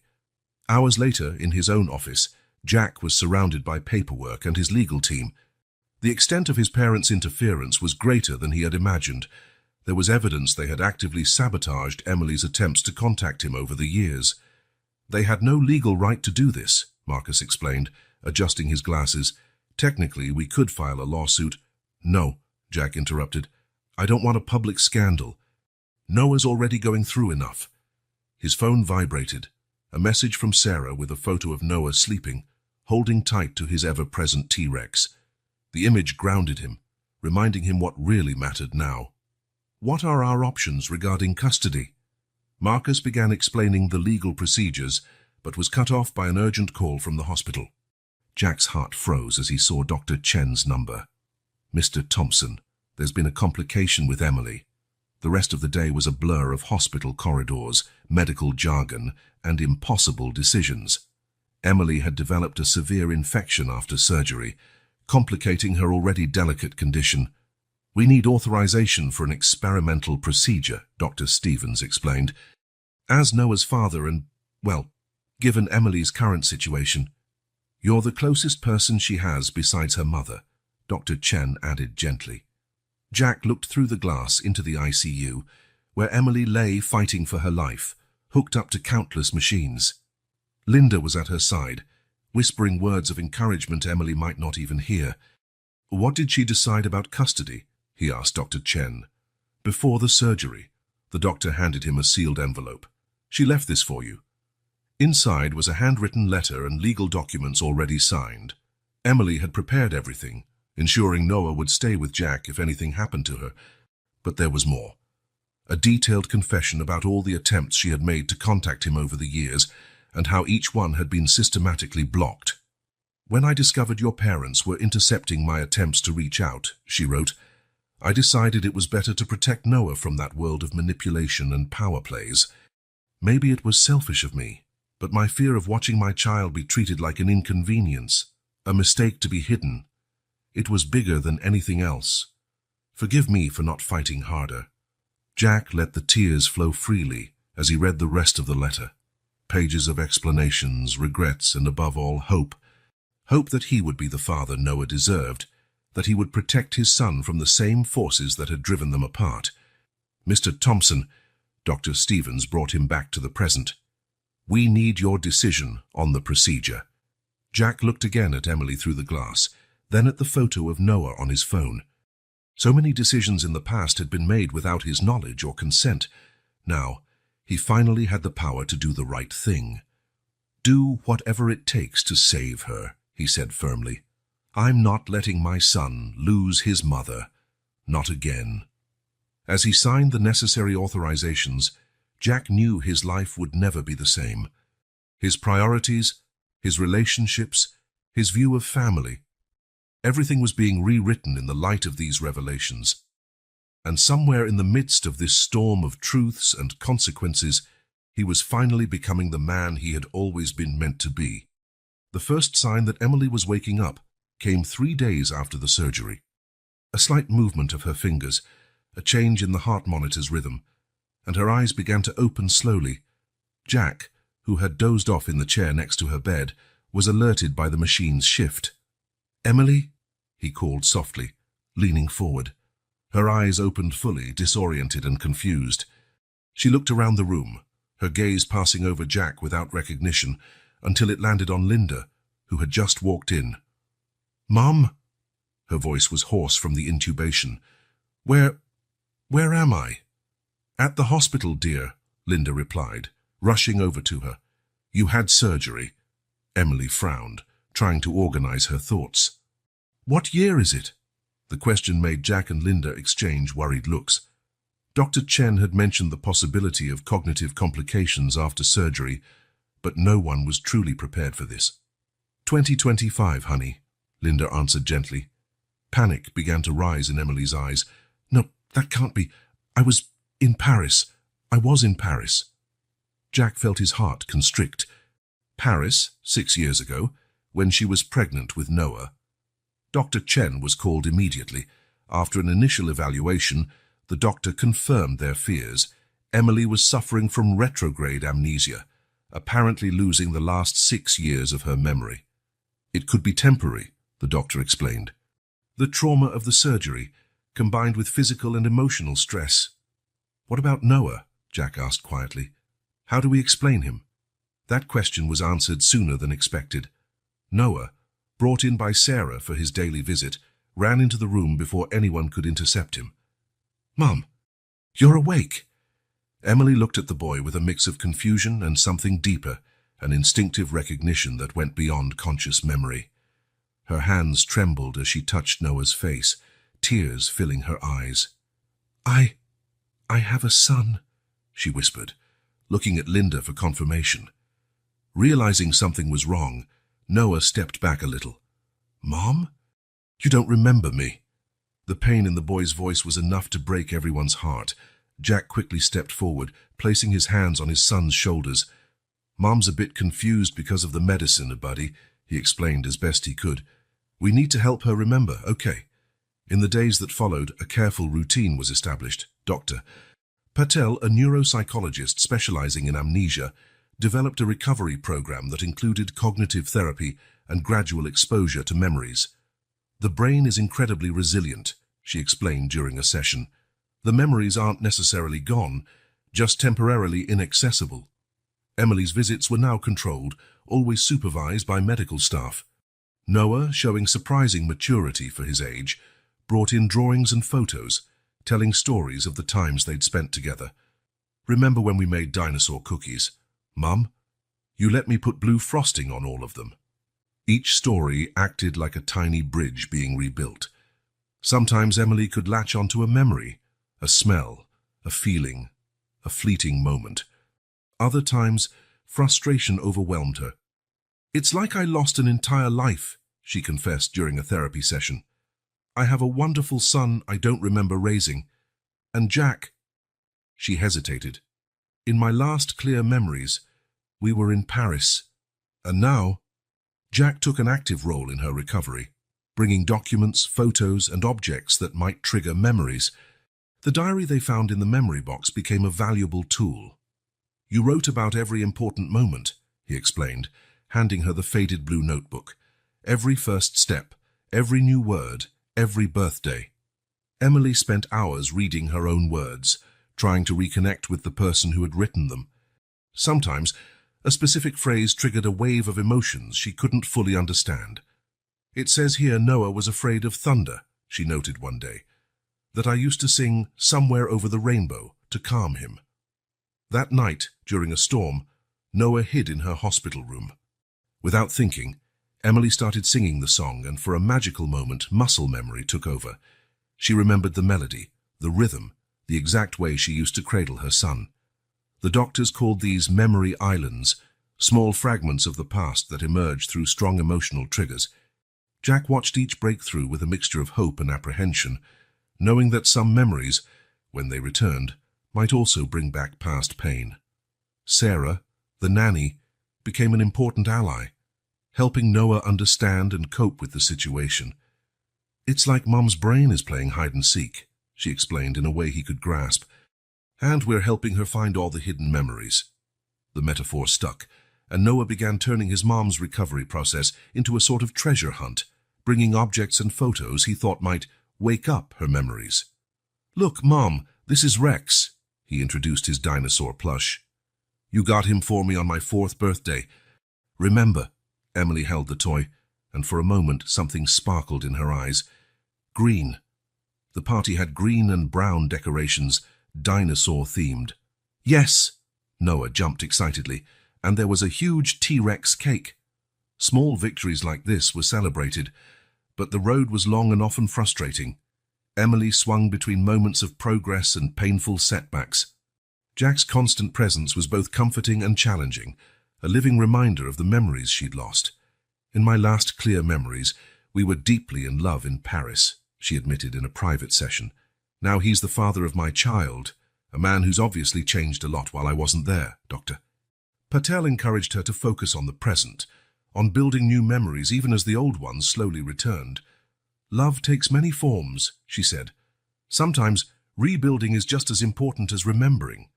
Hours later, in his own office, Jack was surrounded by paperwork and his legal team. The extent of his parents' interference was greater than he had imagined. There was evidence they had actively sabotaged Emily's attempts to contact him over the years. "They had no legal right to do this," Marcus explained, adjusting his glasses. "Technically, we could file a lawsuit." "No," Jack interrupted. "I don't want a public scandal. Noah's already going through enough." His phone vibrated. A message from Sarah with a photo of Noah sleeping, holding tight to his ever-present T-Rex. The image grounded him, reminding him what really mattered now. "What are our options regarding custody?" Marcus began explaining the legal procedures, but was cut off by an urgent call from the hospital. Jack's heart froze as he saw Dr. Chen's number. "Mr. Thompson, there's been a complication with Emily." The rest of the day was a blur of hospital corridors, medical jargon, and impossible decisions. Emily had developed a severe infection after surgery, complicating her already delicate condition. "We need authorization for an experimental procedure," Dr. Stevens explained. "As Noah's father and, well, given Emily's current situation, you're the closest person she has besides her mother," Dr. Chen added gently. Jack looked through the glass into the ICU, where Emily lay fighting for her life, hooked up to countless machines. Linda was at her side, whispering words of encouragement Emily might not even hear. "What did she decide about custody?" he asked Dr. Chen. "Before the surgery." The doctor handed him a sealed envelope. "She left this for you." Inside was a handwritten letter and legal documents already signed. Emily had prepared everything, ensuring Noah would stay with Jack if anything happened to her. But there was more. A detailed confession about all the attempts she had made to contact him over the years, and how each one had been systematically blocked. "When I discovered your parents were intercepting my attempts to reach out," she wrote, "I decided it was better to protect Noah from that world of manipulation and power plays. Maybe it was selfish of me, but my fear of watching my child be treated like an inconvenience, a mistake to be hidden, it was bigger than anything else. Forgive me for not fighting harder." Jack let the tears flow freely as he read the rest of the letter. Pages of explanations, regrets, and above all, hope. Hope that he would be the father Noah deserved, that he would protect his son from the same forces that had driven them apart. "Mr. Thompson," Dr. Stevens brought him back to the present. "We need your decision on the procedure." Jack looked again at Emily through the glass, then at the photo of Noah on his phone. So many decisions in the past had been made without his knowledge or consent. Now, he finally had the power to do the right thing. "Do whatever it takes to save her," he said firmly. "I'm not letting my son lose his mother. Not again." As he signed the necessary authorizations, Jack knew his life would never be the same. His priorities, his relationships, his view of family, everything was being rewritten in the light of these revelations. And somewhere in the midst of this storm of truths and consequences, he was finally becoming the man he had always been meant to be. The first sign that Emily was waking up came 3 days after the surgery. A slight movement of her fingers, a change in the heart monitor's rhythm, and her eyes began to open slowly. Jack, who had dozed off in the chair next to her bed, was alerted by the machine's shift. "Emily?" he called softly, leaning forward. Her eyes opened fully, disoriented and confused. She looked around the room, her gaze passing over Jack without recognition, until it landed on Linda, who had just walked in. "Mom?" Her voice was hoarse from the intubation. Where am I?" "At the hospital, dear," Linda replied, rushing over to her. "You had surgery." Emily frowned, trying to organize her thoughts. "What year is it?" The question made Jack and Linda exchange worried looks. Dr. Chen had mentioned the possibility of cognitive complications after surgery, but no one was truly prepared for this. 2025, honey," Linda answered gently. Panic began to rise in Emily's eyes. "No, that can't be. I was in Paris. Jack felt his heart constrict. Paris, 6 years ago, when she was pregnant with Noah. Dr. Chen was called immediately. After an initial evaluation, the doctor confirmed their fears. Emily was suffering from retrograde amnesia, apparently losing the last 6 years of her memory. It could be temporary, the doctor explained. The trauma of the surgery, combined with physical and emotional stress. "What about Noah?" Jack asked quietly. "How do we explain him?" That question was answered sooner than expected. Noah, brought in by Sarah for his daily visit, ran into the room before anyone could intercept him. "Mom, you're awake!" Emily looked at the boy with a mix of confusion and something deeper, an instinctive recognition that went beyond conscious memory. Her hands trembled as she touched Noah's face, tears filling her eyes. I have a son," she whispered, looking at Linda for confirmation. Realizing something was wrong, Noah stepped back a little. "Mom? You don't remember me?" The pain in the boy's voice was enough to break everyone's heart. Jack quickly stepped forward, placing his hands on his son's shoulders. "Mom's a bit confused because of the medicine, buddy," he explained as best he could. "We need to help her remember, okay?" In the days that followed, a careful routine was established. Dr. Patel, a neuropsychologist specializing in amnesia, developed a recovery program that included cognitive therapy and gradual exposure to memories. "The brain is incredibly resilient," she explained during a session. "The memories aren't necessarily gone, just temporarily inaccessible." Emily's visits were now controlled, always supervised by medical staff. Noah, showing surprising maturity for his age, brought in drawings and photos, telling stories of the times they'd spent together. "Remember when we made dinosaur cookies? Mum, you let me put blue frosting on all of them." Each story acted like a tiny bridge being rebuilt. Sometimes Emily could latch onto a memory, a smell, a feeling, a fleeting moment. Other times, frustration overwhelmed her. "It's like I lost an entire life," she confessed during a therapy session. "I have a wonderful son I don't remember raising. And Jack..." She hesitated. "In my last clear memories, we were in Paris. And now..." Jack took an active role in her recovery, bringing documents, photos, and objects that might trigger memories. The diary they found in the memory box became a valuable tool. "You wrote about every important moment," he explained, handing her the faded blue notebook. "Every first step, every new word, every birthday." Emily spent hours reading her own words, trying to reconnect with the person who had written them. Sometimes, A specific phrase triggered a wave of emotions she couldn't fully understand. "It says here Noah was afraid of thunder," she noted one day, "that I used to sing Somewhere Over the Rainbow to calm him." That night, during a storm, Noah hid in her hospital room. Without thinking, Emily started singing the song, and for a magical moment, muscle memory took over. She remembered the melody, the rhythm, the exact way she used to cradle her son. The doctors called these memory islands, small fragments of the past that emerged through strong emotional triggers. Jack watched each breakthrough with a mixture of hope and apprehension, knowing that some memories, when they returned, might also bring back past pain. Sarah, the nanny, became an important ally, helping Noah understand and cope with the situation. "It's like Mum's brain is playing hide-and-seek," she explained in a way he could grasp, "and we're helping her find all the hidden memories." The metaphor stuck, and Noah began turning his mom's recovery process into a sort of treasure hunt, bringing objects and photos he thought might wake up her memories. "Look, Mom, this is Rex," he introduced his dinosaur plush. "You got him for me on my 4th birthday. Remember?" Emily held the toy, and for a moment something sparkled in her eyes. Green. The party had green and brown decorations, dinosaur-themed. "Yes!" Noah jumped excitedly, and there was a huge T-Rex cake. Small victories like this were celebrated, but the road was long and often frustrating. Emily swung between moments of progress and painful setbacks. Jack's constant presence was both comforting and challenging, a living reminder of the memories she'd lost. "In my last clear memories, we were deeply in love in Paris," she admitted in a private session. "Now he's the father of my child, a man who's obviously changed a lot while I wasn't there, Doctor." Patel encouraged her to focus on the present, on building new memories even as the old ones slowly returned. "Love takes many forms," she said. "Sometimes rebuilding is just as important as remembering."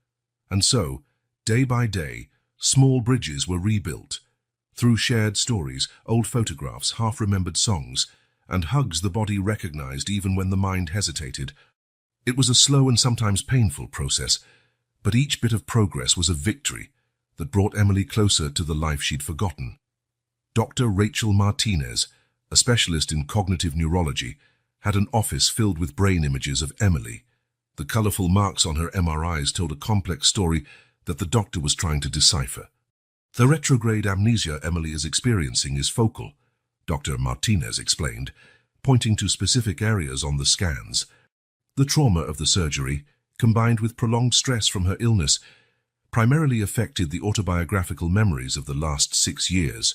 And so, day by day, small bridges were rebuilt. Through shared stories, old photographs, half-remembered songs, and hugs the body recognized even when the mind hesitated. It was a slow and sometimes painful process, but each bit of progress was a victory that brought Emily closer to the life she'd forgotten. Dr. Rachel Martinez, a specialist in cognitive neurology, had an office filled with brain images of Emily. The colorful marks on her MRIs told a complex story that the doctor was trying to decipher. "The retrograde amnesia Emily is experiencing is focal," Dr. Martinez explained, pointing to specific areas on the scans. The trauma of the surgery, combined with prolonged stress from her illness, primarily affected the autobiographical memories of the last 6 years.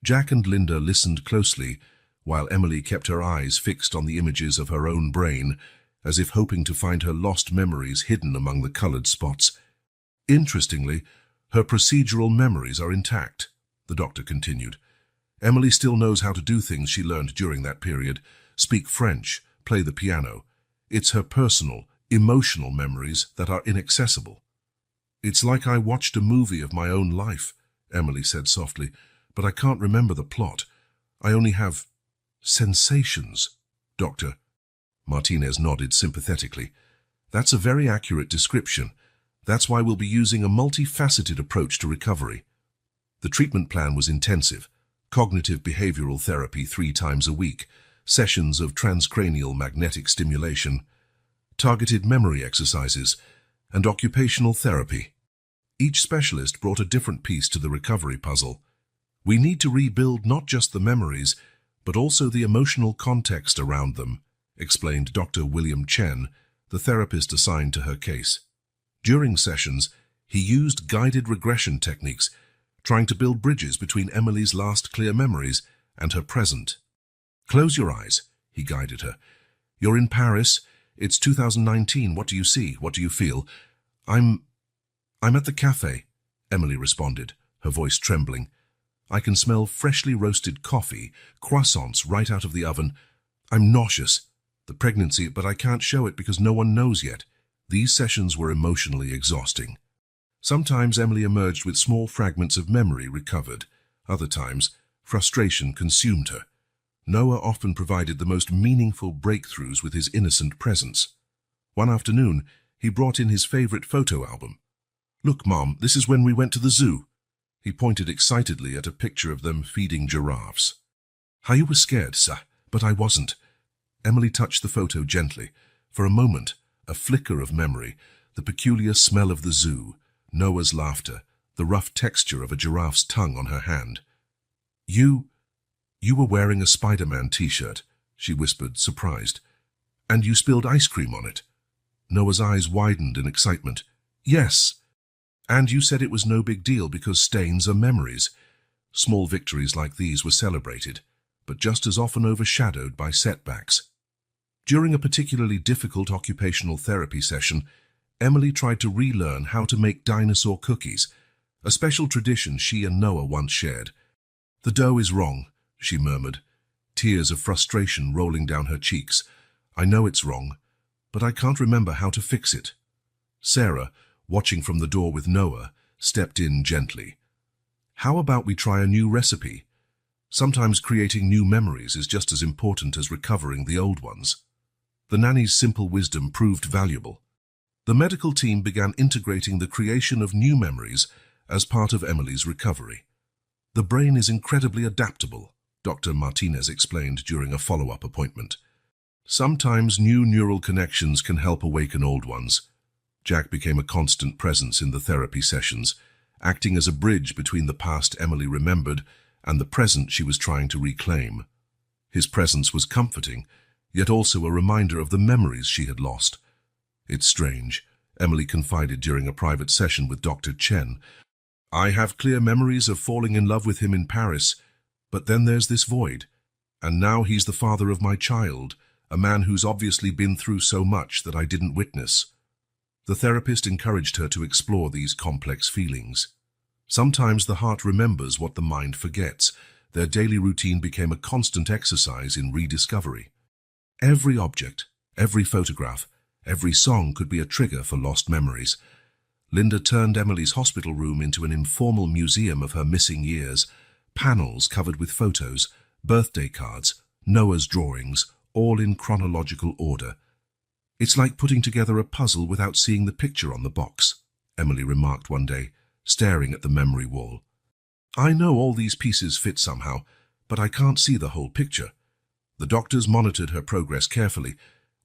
Jack and Linda listened closely, while Emily kept her eyes fixed on the images of her own brain, as if hoping to find her lost memories hidden among the colored spots. "Interestingly, her procedural memories are intact," the doctor continued. "Emily still knows how to do things she learned during that period, speak French, play the piano. It's her personal, emotional memories that are inaccessible." "It's like I watched a movie of my own life," Emily said softly, "but I can't remember the plot. I only have sensations." "Doctor," Martinez nodded sympathetically, "that's a very accurate description. That's why we'll be using a multifaceted approach to recovery." The treatment plan was intensive: cognitive behavioral therapy 3 times a week, sessions of transcranial magnetic stimulation, targeted memory exercises, and occupational therapy. Each specialist brought a different piece to the recovery puzzle. "We need to rebuild not just the memories, but also the emotional context around them," explained Dr. William Chen, the therapist assigned to her case. During sessions, he used guided regression techniques, trying to build bridges between Emily's last clear memories and her present. "Close your eyes," he guided her. "You're in Paris. It's 2019. What do you see? What do you feel?" I'm at the cafe," Emily responded, her voice trembling. "I can smell freshly roasted coffee, croissants right out of the oven. I'm nauseous. The pregnancy, but I can't show it because no one knows yet." These sessions were emotionally exhausting. Sometimes Emily emerged with small fragments of memory recovered. Other times, frustration consumed her. Noah often provided the most meaningful breakthroughs with his innocent presence. One afternoon, he brought in his favorite photo album. "Look, Mom, this is when we went to the zoo." He pointed excitedly at a picture of them feeding giraffes. "I was scared, sir, but I wasn't." Emily touched the photo gently. For a moment, a flicker of memory, the peculiar smell of the zoo, Noah's laughter, the rough texture of a giraffe's tongue on her hand. You were wearing a Spider-Man t-shirt," she whispered, surprised. "And you spilled ice cream on it." Noah's eyes widened in excitement. "Yes. And you said it was no big deal because stains are memories." Small victories like these were celebrated, but just as often overshadowed by setbacks. During a particularly difficult occupational therapy session, Emily tried to relearn how to make dinosaur cookies, a special tradition she and Noah once shared. "The dough is wrong," she murmured, tears of frustration rolling down her cheeks. "I know it's wrong, but I can't remember how to fix it." Sarah, watching from the door with Noah, stepped in gently. "How about we try a new recipe? Sometimes creating new memories is just as important as recovering the old ones." The nanny's simple wisdom proved valuable. The medical team began integrating the creation of new memories as part of Emily's recovery. "The brain is incredibly adaptable," Dr. Martinez explained during a follow-up appointment. "Sometimes new neural connections can help awaken old ones." Jack became a constant presence in the therapy sessions, acting as a bridge between the past Emily remembered and the present she was trying to reclaim. His presence was comforting, yet also a reminder of the memories she had lost. "It's strange," Emily confided during a private session with Dr. Chen. "I have clear memories of falling in love with him in Paris, but then there's this void. And now he's the father of my child, a man who's obviously been through so much that I didn't witness." The therapist encouraged her to explore these complex feelings. Sometimes the heart remembers what the mind forgets. Their daily routine became a constant exercise in rediscovery. Every object, every photograph, every song could be a trigger for lost memories. Linda turned Emily's hospital room into an informal museum of her missing years, panels covered with photos, birthday cards, Noah's drawings, all in chronological order. "It's like putting together a puzzle without seeing the picture on the box," Emily remarked one day, staring at the memory wall. "I know all these pieces fit somehow, but I can't see the whole picture." The doctors monitored her progress carefully.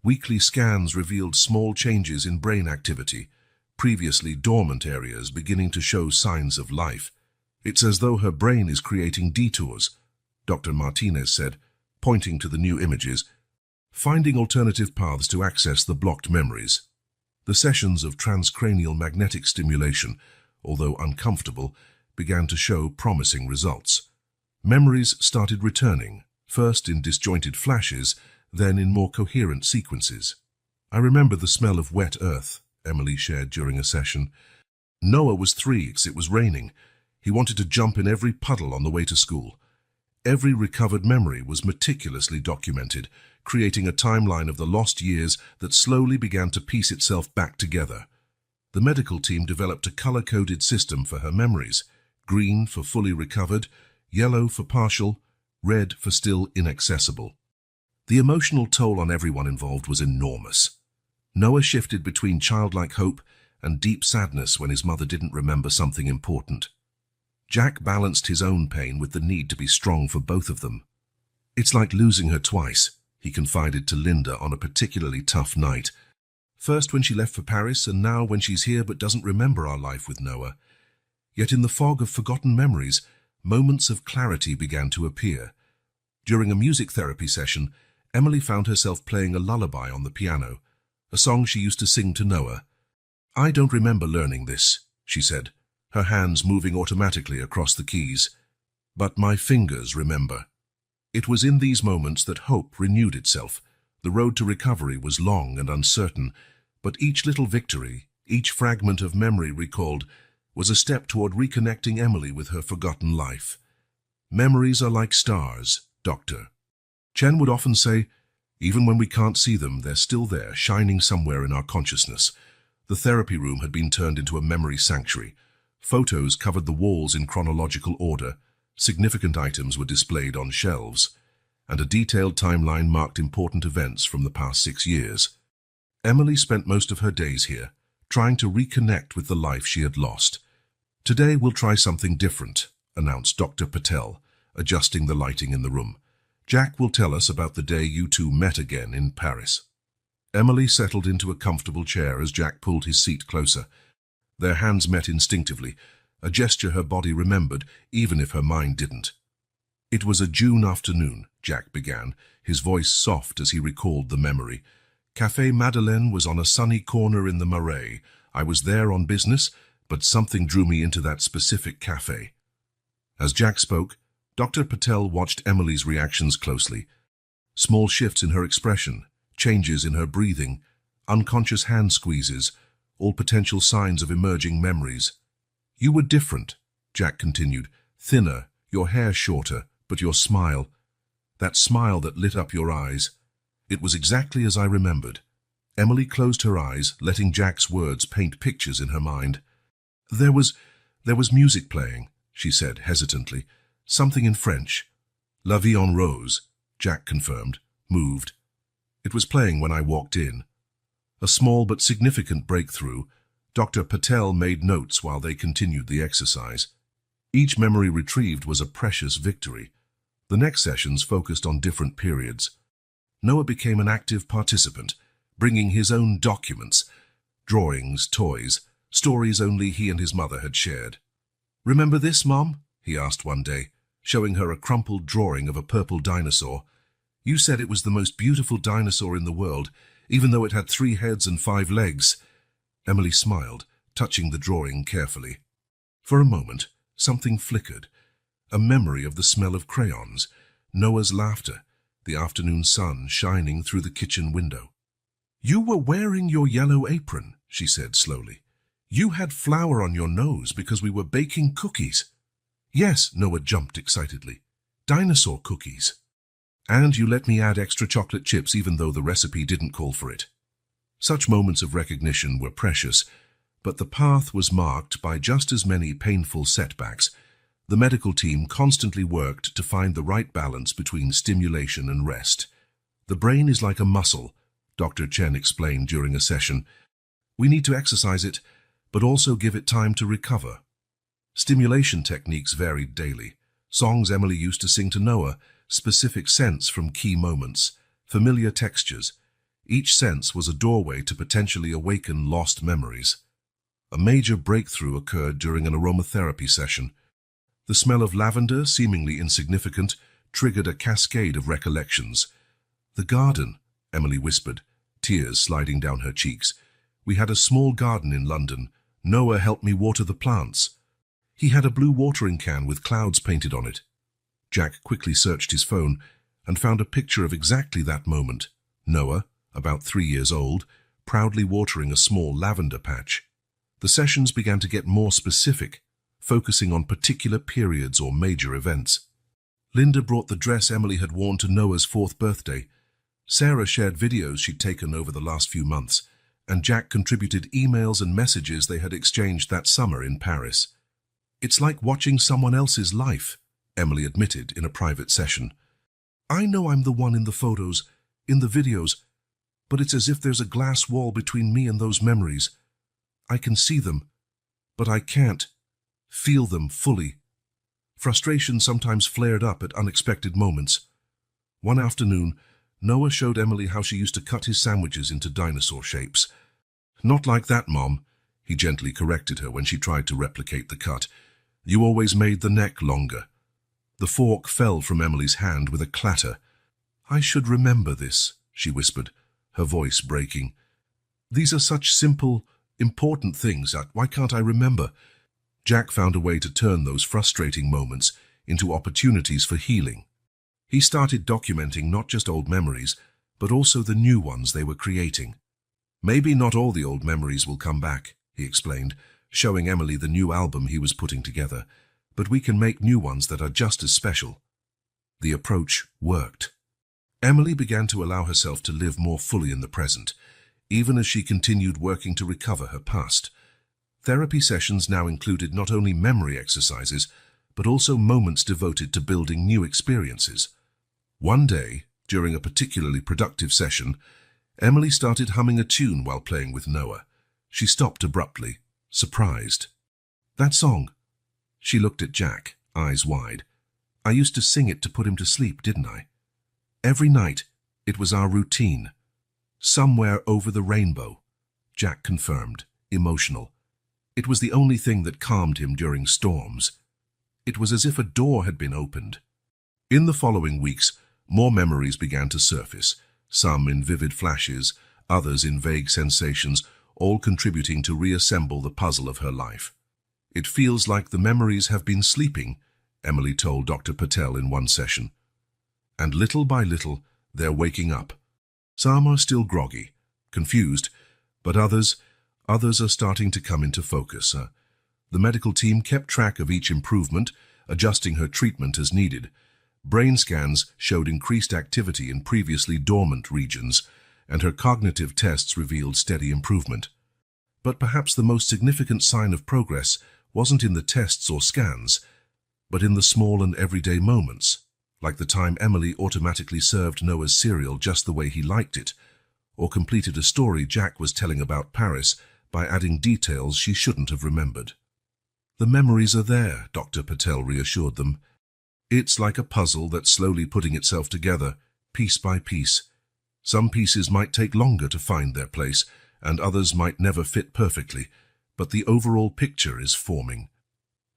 Weekly scans revealed small changes in brain activity, previously dormant areas beginning to show signs of life. "It's as though her brain is creating detours," Dr. Martinez said, pointing to the new images, finding alternative paths to access the blocked memories. The sessions of transcranial magnetic stimulation, although uncomfortable, began to show promising results. Memories started returning, first in disjointed flashes, then in more coherent sequences. "I remember the smell of wet earth," Emily shared during a session. "Noah was 3, it was raining. He wanted to jump in every puddle on the way to school." Every recovered memory was meticulously documented, creating a timeline of the lost years that slowly began to piece itself back together. The medical team developed a color-coded system for her memories: green for fully recovered, yellow for partial, red for still inaccessible. The emotional toll on everyone involved was enormous. Noah shifted between childlike hope and deep sadness when his mother didn't remember something important. Jack balanced his own pain with the need to be strong for both of them. "It's like losing her twice," he confided to Linda on a particularly tough night. "First when she left for Paris, and now when she's here but doesn't remember our life with Noah." Yet in the fog of forgotten memories, moments of clarity began to appear. During a music therapy session, Emily found herself playing a lullaby on the piano, a song she used to sing to Noah. "I don't remember learning this," she said, her hands moving automatically across the keys. "But my fingers remember." It was in these moments that hope renewed itself. The road to recovery was long and uncertain, but each little victory, each fragment of memory recalled, was a step toward reconnecting Emily with her forgotten life. "Memories are like stars, Doctor." Chen would often say, "Even when we can't see them, they're still there, shining somewhere in our consciousness." The therapy room had been turned into a memory sanctuary. Photos covered the walls in chronological order, significant items were displayed on shelves, and a detailed timeline marked important events from the past 6 years. Emily spent most of her days here, trying to reconnect with the life she had lost. Today we'll try something different, announced Dr. Patel, adjusting the lighting in the room. Jack will tell us about the day you two met again in Paris. Emily settled into a comfortable chair as Jack pulled his seat closer. Their hands met instinctively, a gesture her body remembered, even if her mind didn't. It was a June afternoon, Jack began, his voice soft as he recalled the memory. Café Madeleine was on a sunny corner in the Marais. I was there on business, but something drew me into that specific café. As Jack spoke, Dr. Patel watched Emily's reactions closely. Small shifts in her expression, changes in her breathing, unconscious hand squeezes, all potential signs of emerging memories. You were different, Jack continued, thinner, your hair shorter, but your smile, that smile that lit up your eyes. It was exactly as I remembered. Emily closed her eyes, letting Jack's words paint pictures in her mind. There was music playing, she said hesitantly. Something in French. La Vie en Rose, Jack confirmed, moved. It was playing when I walked in. A small but significant breakthrough. Dr. Patel made notes while they continued the exercise. Each memory retrieved was a precious victory. The next sessions focused on different periods. Noah became an active participant, bringing his own documents, drawings, toys, stories only he and his mother had shared. "Remember this, Mom?" he asked one day, showing her a crumpled drawing of a purple dinosaur. "You said it was the most beautiful dinosaur in the world, even though it had 3 heads and 5 legs." Emily smiled, touching the drawing carefully. For a moment, something flickered. A memory of the smell of crayons, Noah's laughter, the afternoon sun shining through the kitchen window. "You were wearing your yellow apron," she said slowly. "You had flour on your nose because we were baking cookies." "Yes," Noah jumped excitedly. "Dinosaur cookies. And you let me add extra chocolate chips even though the recipe didn't call for it." Such moments of recognition were precious, but the path was marked by just as many painful setbacks. The medical team constantly worked to find the right balance between stimulation and rest. "The brain is like a muscle," Dr. Chen explained during a session. "We need to exercise it, but also give it time to recover." Stimulation techniques varied daily. Songs Emily used to sing to Noah, specific scents from key moments, familiar textures. Each sense was a doorway to potentially awaken lost memories. A major breakthrough occurred during an aromatherapy session. The smell of lavender, seemingly insignificant, triggered a cascade of recollections. "The garden," Emily whispered, tears sliding down her cheeks. "We had a small garden in London. Noah helped me water the plants. He had a blue watering can with clouds painted on it." Jack quickly searched his phone and found a picture of exactly that moment. Noah, about 3 years old, proudly watering a small lavender patch. The sessions began to get more specific, focusing on particular periods or major events. Linda brought the dress Emily had worn to Noah's 4th birthday. Sarah shared videos she'd taken over the last few months, and Jack contributed emails and messages they had exchanged that summer in Paris. "It's like watching someone else's life," Emily admitted in a private session. "I know I'm the one in the photos, in the videos, but it's as if there's a glass wall between me and those memories. I can see them, but I can't feel them fully." Frustration sometimes flared up at unexpected moments. One afternoon, Noah showed Emily how she used to cut his sandwiches into dinosaur shapes. "Not like that, Mom," he gently corrected her when she tried to replicate the cut. "You always made the neck longer." The fork fell from Emily's hand with a clatter. "I should remember this," she whispered, her voice breaking. "These are such simple, important things. Why can't I remember?" Jack found a way to turn those frustrating moments into opportunities for healing. He started documenting not just old memories, but also the new ones they were creating. "Maybe not all the old memories will come back," he explained, showing Emily the new album he was putting together, "but we can make new ones that are just as special." The approach worked. Emily began to allow herself to live more fully in the present, even as she continued working to recover her past. Therapy sessions now included not only memory exercises, but also moments devoted to building new experiences. One day, during a particularly productive session, Emily started humming a tune while playing with Noah. She stopped abruptly, surprised. That song. She looked at Jack, eyes wide. I used to sing it to put him to sleep, didn't I? Every night, it was our routine. Somewhere over the rainbow, Jack confirmed, emotional. It was the only thing that calmed him during storms. It was as if a door had been opened. In the following weeks, more memories began to surface, some in vivid flashes, others in vague sensations, all contributing to reassemble the puzzle of her life. It feels like the memories have been sleeping, Emily told Dr. Patel in one session. And little by little, they're waking up. Some are still groggy, confused, but others are starting to come into focus. The medical team kept track of each improvement, adjusting her treatment as needed. Brain scans showed increased activity in previously dormant regions, and her cognitive tests revealed steady improvement. But perhaps the most significant sign of progress wasn't in the tests or scans, but in the small and everyday moments, like the time Emily automatically served Noah's cereal just the way he liked it, or completed a story Jack was telling about Paris by adding details she shouldn't have remembered. The memories are there, Dr. Patel reassured them. It's like a puzzle that's slowly putting itself together, piece by piece. Some pieces might take longer to find their place, and others might never fit perfectly, but the overall picture is forming.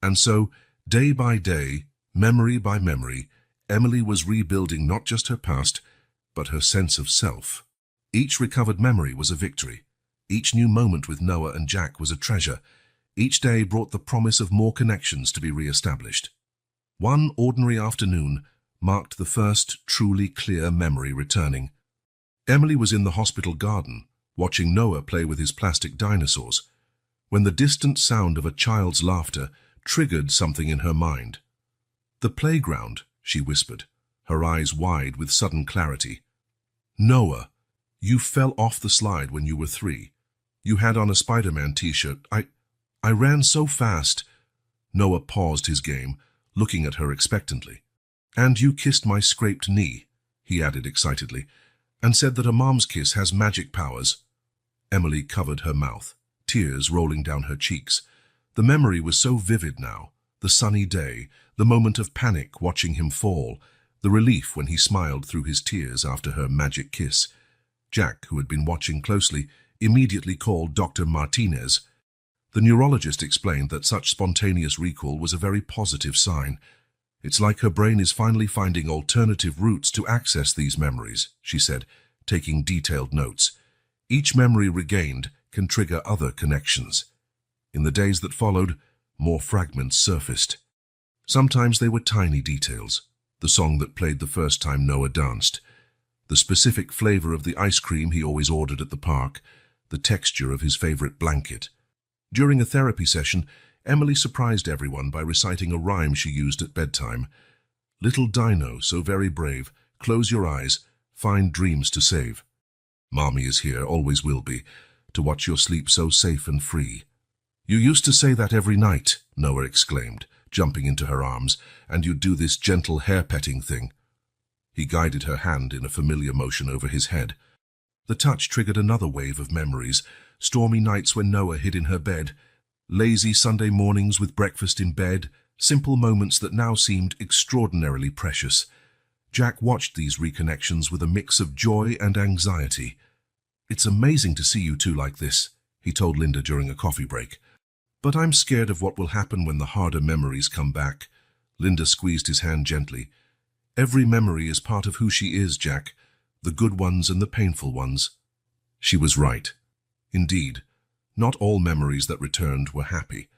And so, day by day, memory by memory, Emily was rebuilding not just her past, but her sense of self. Each recovered memory was a victory. Each new moment with Noah and Jack was a treasure. Each day brought the promise of more connections to be re-established. One ordinary afternoon marked the first truly clear memory returning. Emily was in the hospital garden, watching Noah play with his plastic dinosaurs, when the distant sound of a child's laughter triggered something in her mind. "The playground," she whispered, her eyes wide with sudden clarity. "Noah, you fell off the slide when you were 3. You had on a Spider-Man t-shirt. I ran so fast." Noah paused his game, looking at her expectantly. "And you kissed my scraped knee," he added excitedly, "and said that a mom's kiss has magic powers." Emily covered her mouth, tears rolling down her cheeks. The memory was so vivid now, the sunny day, the moment of panic watching him fall, the relief when he smiled through his tears after her magic kiss. Jack, who had been watching closely, immediately called Dr. Martinez. The neurologist explained that such spontaneous recall was a very positive sign. "It's like her brain is finally finding alternative routes to access these memories," she said, taking detailed notes. "Each memory regained can trigger other connections." In the days that followed, more fragments surfaced. Sometimes they were tiny details. The song that played the first time Noah danced, the specific flavor of the ice cream he always ordered at the park, the texture of his favorite blanket. During a therapy session, Emily surprised everyone by reciting a rhyme she used at bedtime. "Little dino, so very brave, close your eyes, find dreams to save. Mommy is here, always will be, to watch your sleep so safe and free." "You used to say that every night," Noah exclaimed, jumping into her arms, "and you'd do this gentle hair-petting thing." He guided her hand in a familiar motion over his head. The touch triggered another wave of memories, stormy nights when Noah hid in her bed, lazy Sunday mornings with breakfast in bed, simple moments that now seemed extraordinarily precious. Jack watched these reconnections with a mix of joy and anxiety. "It's amazing to see you two like this," he told Linda during a coffee break. "But I'm scared of what will happen when the harder memories come back." Linda squeezed his hand gently. "Every memory is part of who she is, Jack, the good ones and the painful ones." She was right. Indeed, not all memories that returned were happy.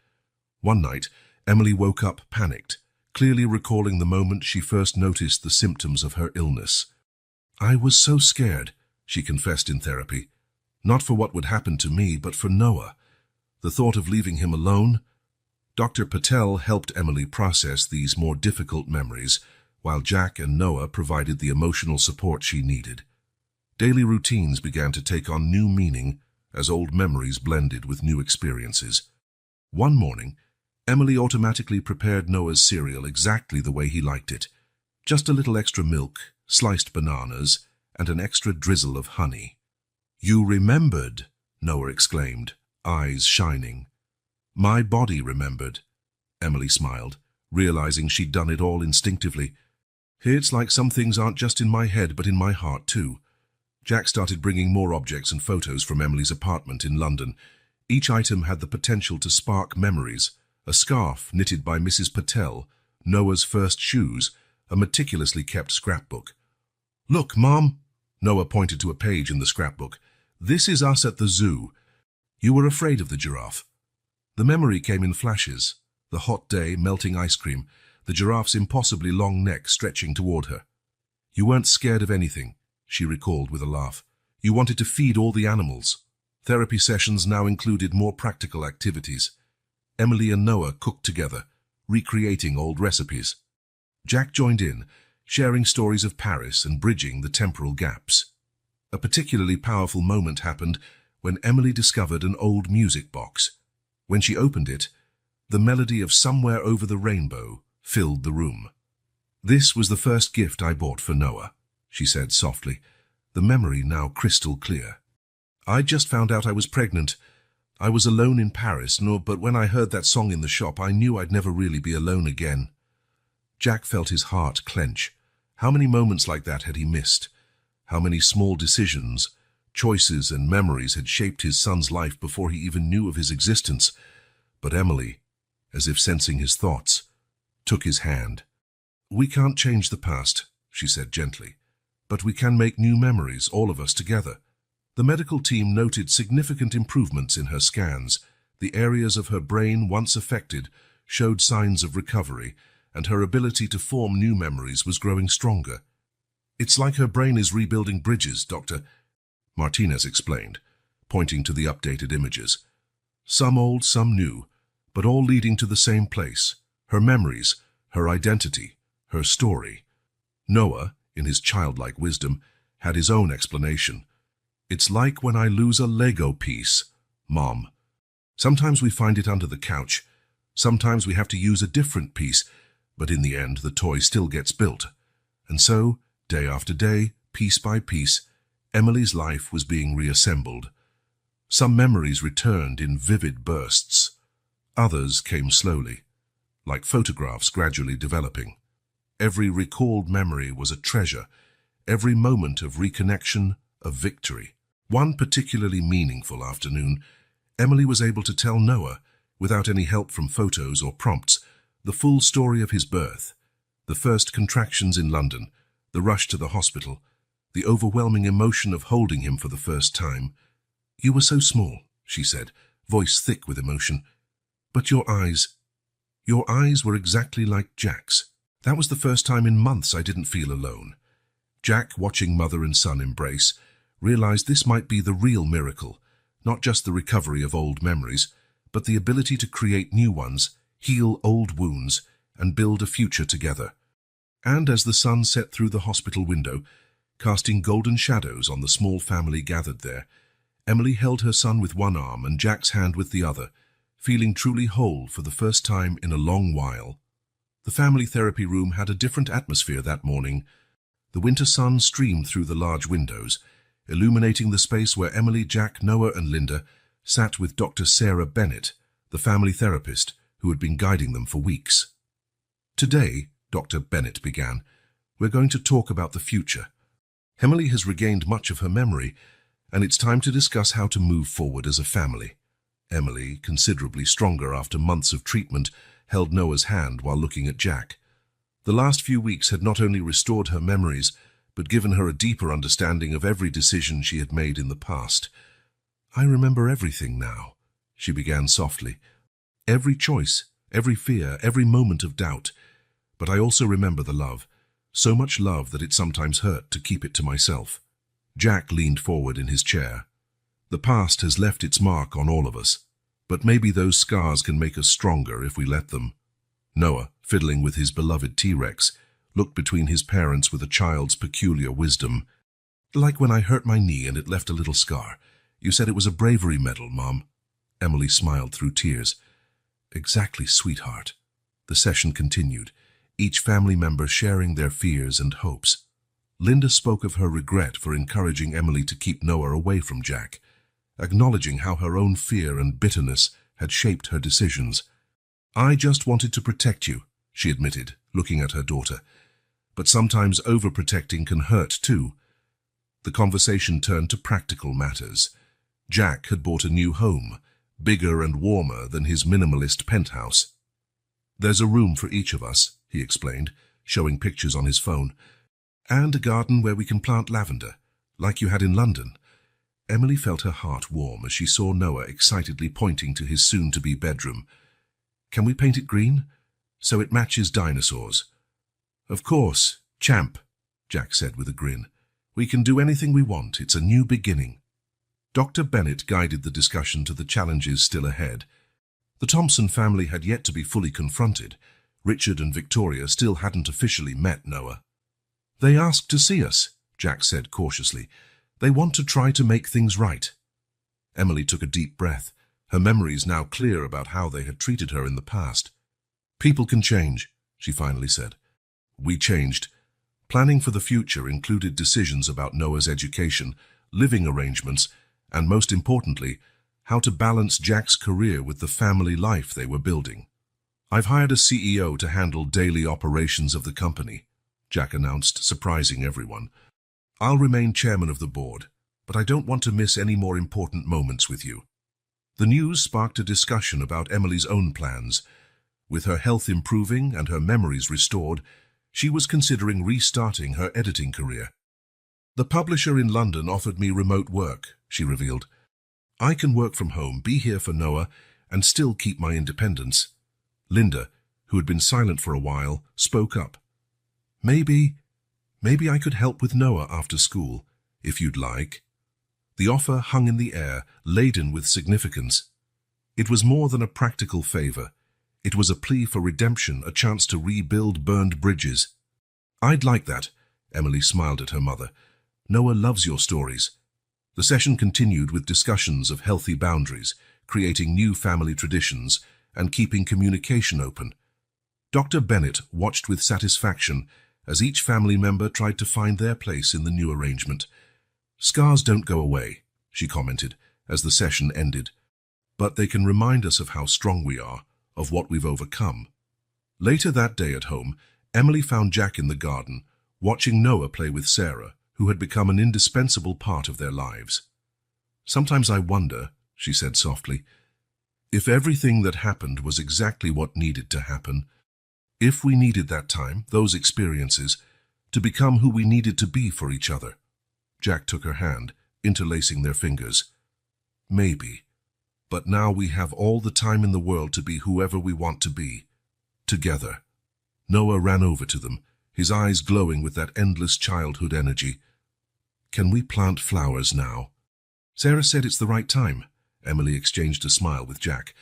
One night, Emily woke up panicked, clearly recalling the moment she first noticed the symptoms of her illness. "I was so scared," she confessed in therapy. "Not for what would happen to me, but for Noah. The thought of leaving him alone." Dr. Patel helped Emily process these more difficult memories, while Jack and Noah provided the emotional support she needed. Daily routines began to take on new meaning as old memories blended with new experiences. One morning, Emily automatically prepared Noah's cereal exactly the way he liked it. Just a little extra milk, sliced bananas, and an extra drizzle of honey. "You remembered," Noah exclaimed, eyes shining. My body remembered. Emily smiled, realizing she'd done it all instinctively. It's like some things aren't just in my head but in my heart too. Jack started bringing more objects and photos from Emily's apartment in London. Each item had the potential to spark memories. A scarf knitted by Mrs. Patel, Noah's first shoes, a meticulously kept scrapbook. "Look, Mom," Noah pointed to a page in the scrapbook. "This is us at the zoo. You were afraid of the giraffe." The memory came in flashes. The hot day, melting ice cream, the giraffe's impossibly long neck stretching toward her. "You weren't scared of anything," she recalled with a laugh. "You wanted to feed all the animals." Therapy sessions now included more practical activities. Emily and Noah cooked together, recreating old recipes. Jack joined in, sharing stories of Paris and bridging the temporal gaps. A particularly powerful moment happened when Emily discovered an old music box. When she opened it, the melody of "Somewhere Over the Rainbow" filled the room. "This was the first gift I bought for Noah," she said softly, the memory now crystal clear. "I just found out I was pregnant. I was alone in Paris, but when I heard that song in the shop, I knew I'd never really be alone again." Jack felt his heart clench. How many moments like that had he missed? How many small decisions, choices and memories had shaped his son's life before he even knew of his existence? But Emily, as if sensing his thoughts, took his hand. "We can't change the past," she said gently, "but we can make new memories, all of us together." The medical team noted significant improvements in her scans. The areas of her brain once affected showed signs of recovery, and her ability to form new memories was growing stronger. "It's like her brain is rebuilding bridges, Doctor," Martinez explained, pointing to the updated images. "Some old, some new, but all leading to the same place: her memories, her identity, her story." Noah, in his childlike wisdom, had his own explanation. "It's like when I lose a Lego piece, Mom. Sometimes we find it under the couch. Sometimes we have to use a different piece, but in the end the toy still gets built." And so, day after day, piece by piece, Emily's life was being reassembled. Some memories returned in vivid bursts. Others came slowly, like photographs gradually developing. Every recalled memory was a treasure, every moment of reconnection a victory. One particularly meaningful afternoon, Emily was able to tell Noah, without any help from photos or prompts, the full story of his birth. The first contractions in London, the rush to the hospital, the overwhelming emotion of holding him for the first time. "You were so small," she said, voice thick with emotion. "But your eyes were exactly like Jack's." That was the first time in months I didn't feel alone. Jack, watching mother and son embrace, realized this might be the real miracle, not just the recovery of old memories, but the ability to create new ones, heal old wounds, and build a future together. And as the sun set through the hospital window, casting golden shadows on the small family gathered there, Emily held her son with one arm and Jack's hand with the other, feeling truly whole for the first time in a long while. The family therapy room had a different atmosphere that morning. The winter sun streamed through the large windows, illuminating the space where Emily, Jack, Noah and Linda sat with Dr. Sarah Bennett, the family therapist who had been guiding them for weeks. "Today," Dr. Bennett began, "we're going to talk about the future. Emily has regained much of her memory, and it's time to discuss how to move forward as a family." Emily, considerably stronger after months of treatment, held Noah's hand while looking at Jack. The last few weeks had not only restored her memories, but given her a deeper understanding of every decision she had made in the past. "I remember everything now," she began softly. "Every choice, every fear, every moment of doubt. But I also remember the love, so much love that it sometimes hurt to keep it to myself." Jack leaned forward in his chair. "The past has left its mark on all of us, but maybe those scars can make us stronger if we let them." Noah, fiddling with his beloved T-Rex, looked between his parents with a child's peculiar wisdom. "Like when I hurt my knee and it left a little scar. You said it was a bravery medal, Mom." Emily smiled through tears. "Exactly, sweetheart." The session continued, each family member sharing their fears and hopes. Linda spoke of her regret for encouraging Emily to keep Noah away from Jack, acknowledging how her own fear and bitterness had shaped her decisions. "I just wanted to protect you," she admitted, looking at her daughter. "But sometimes overprotecting can hurt too." The conversation turned to practical matters. Jack had bought a new home, bigger and warmer than his minimalist penthouse. "There's a room for each of us," he explained, showing pictures on his phone, "and a garden where we can plant lavender, like you had in London." Emily felt her heart warm as she saw Noah excitedly pointing to his soon-to-be bedroom. "Can we paint it green, so it matches dinosaurs?" "Of course, champ," Jack said with a grin. "We can do anything we want. It's a new beginning." Dr. Bennett guided the discussion to the challenges still ahead. The Thompson family had yet to be fully confronted. Richard and Victoria still hadn't officially met Noah. "They asked to see us," Jack said cautiously. "They want to try to make things right." Emily took a deep breath, her memories now clear about how they had treated her in the past. "People can change," she finally said. "We changed. Planning for the future included decisions about Noah's education, living arrangements, and most importantly, how to balance Jack's career with the family life they were building. I've hired a CEO to handle daily operations of the company," Jack announced, surprising everyone. "I'll remain chairman of the board, but I don't want to miss any more important moments with you." The news sparked a discussion about Emily's own plans. With her health improving and her memories restored, she was considering restarting her editing career. "The publisher in London offered me remote work," she revealed. "I can work from home, be here for Noah, and still keep my independence." Linda, who had been silent for a while, spoke up. Maybe I could help with Noah after school, if you'd like." The offer hung in the air, laden with significance. It was more than a practical favor. It was a plea for redemption, a chance to rebuild burned bridges. "I'd like that," Emily smiled at her mother. "Noah loves your stories." The session continued with discussions of healthy boundaries, creating new family traditions, and keeping communication open. Dr. Bennett watched with satisfaction as each family member tried to find their place in the new arrangement. "Scars don't go away," she commented as the session ended, "but they can remind us of how strong we are, of what we've overcome." Later that day at home, Emily found Jack in the garden, watching Noah play with Sarah, who had become an indispensable part of their lives. "Sometimes I wonder," she said softly, "if everything that happened was exactly what needed to happen. If we needed that time, those experiences, to become who we needed to be for each other." Jack took her hand, interlacing their fingers. "Maybe. But now we have all the time in the world to be whoever we want to be. Together." Noah ran over to them, his eyes glowing with that endless childhood energy. "Can we plant flowers now?" "Sarah said it's the right time." Emily exchanged a smile with Jack.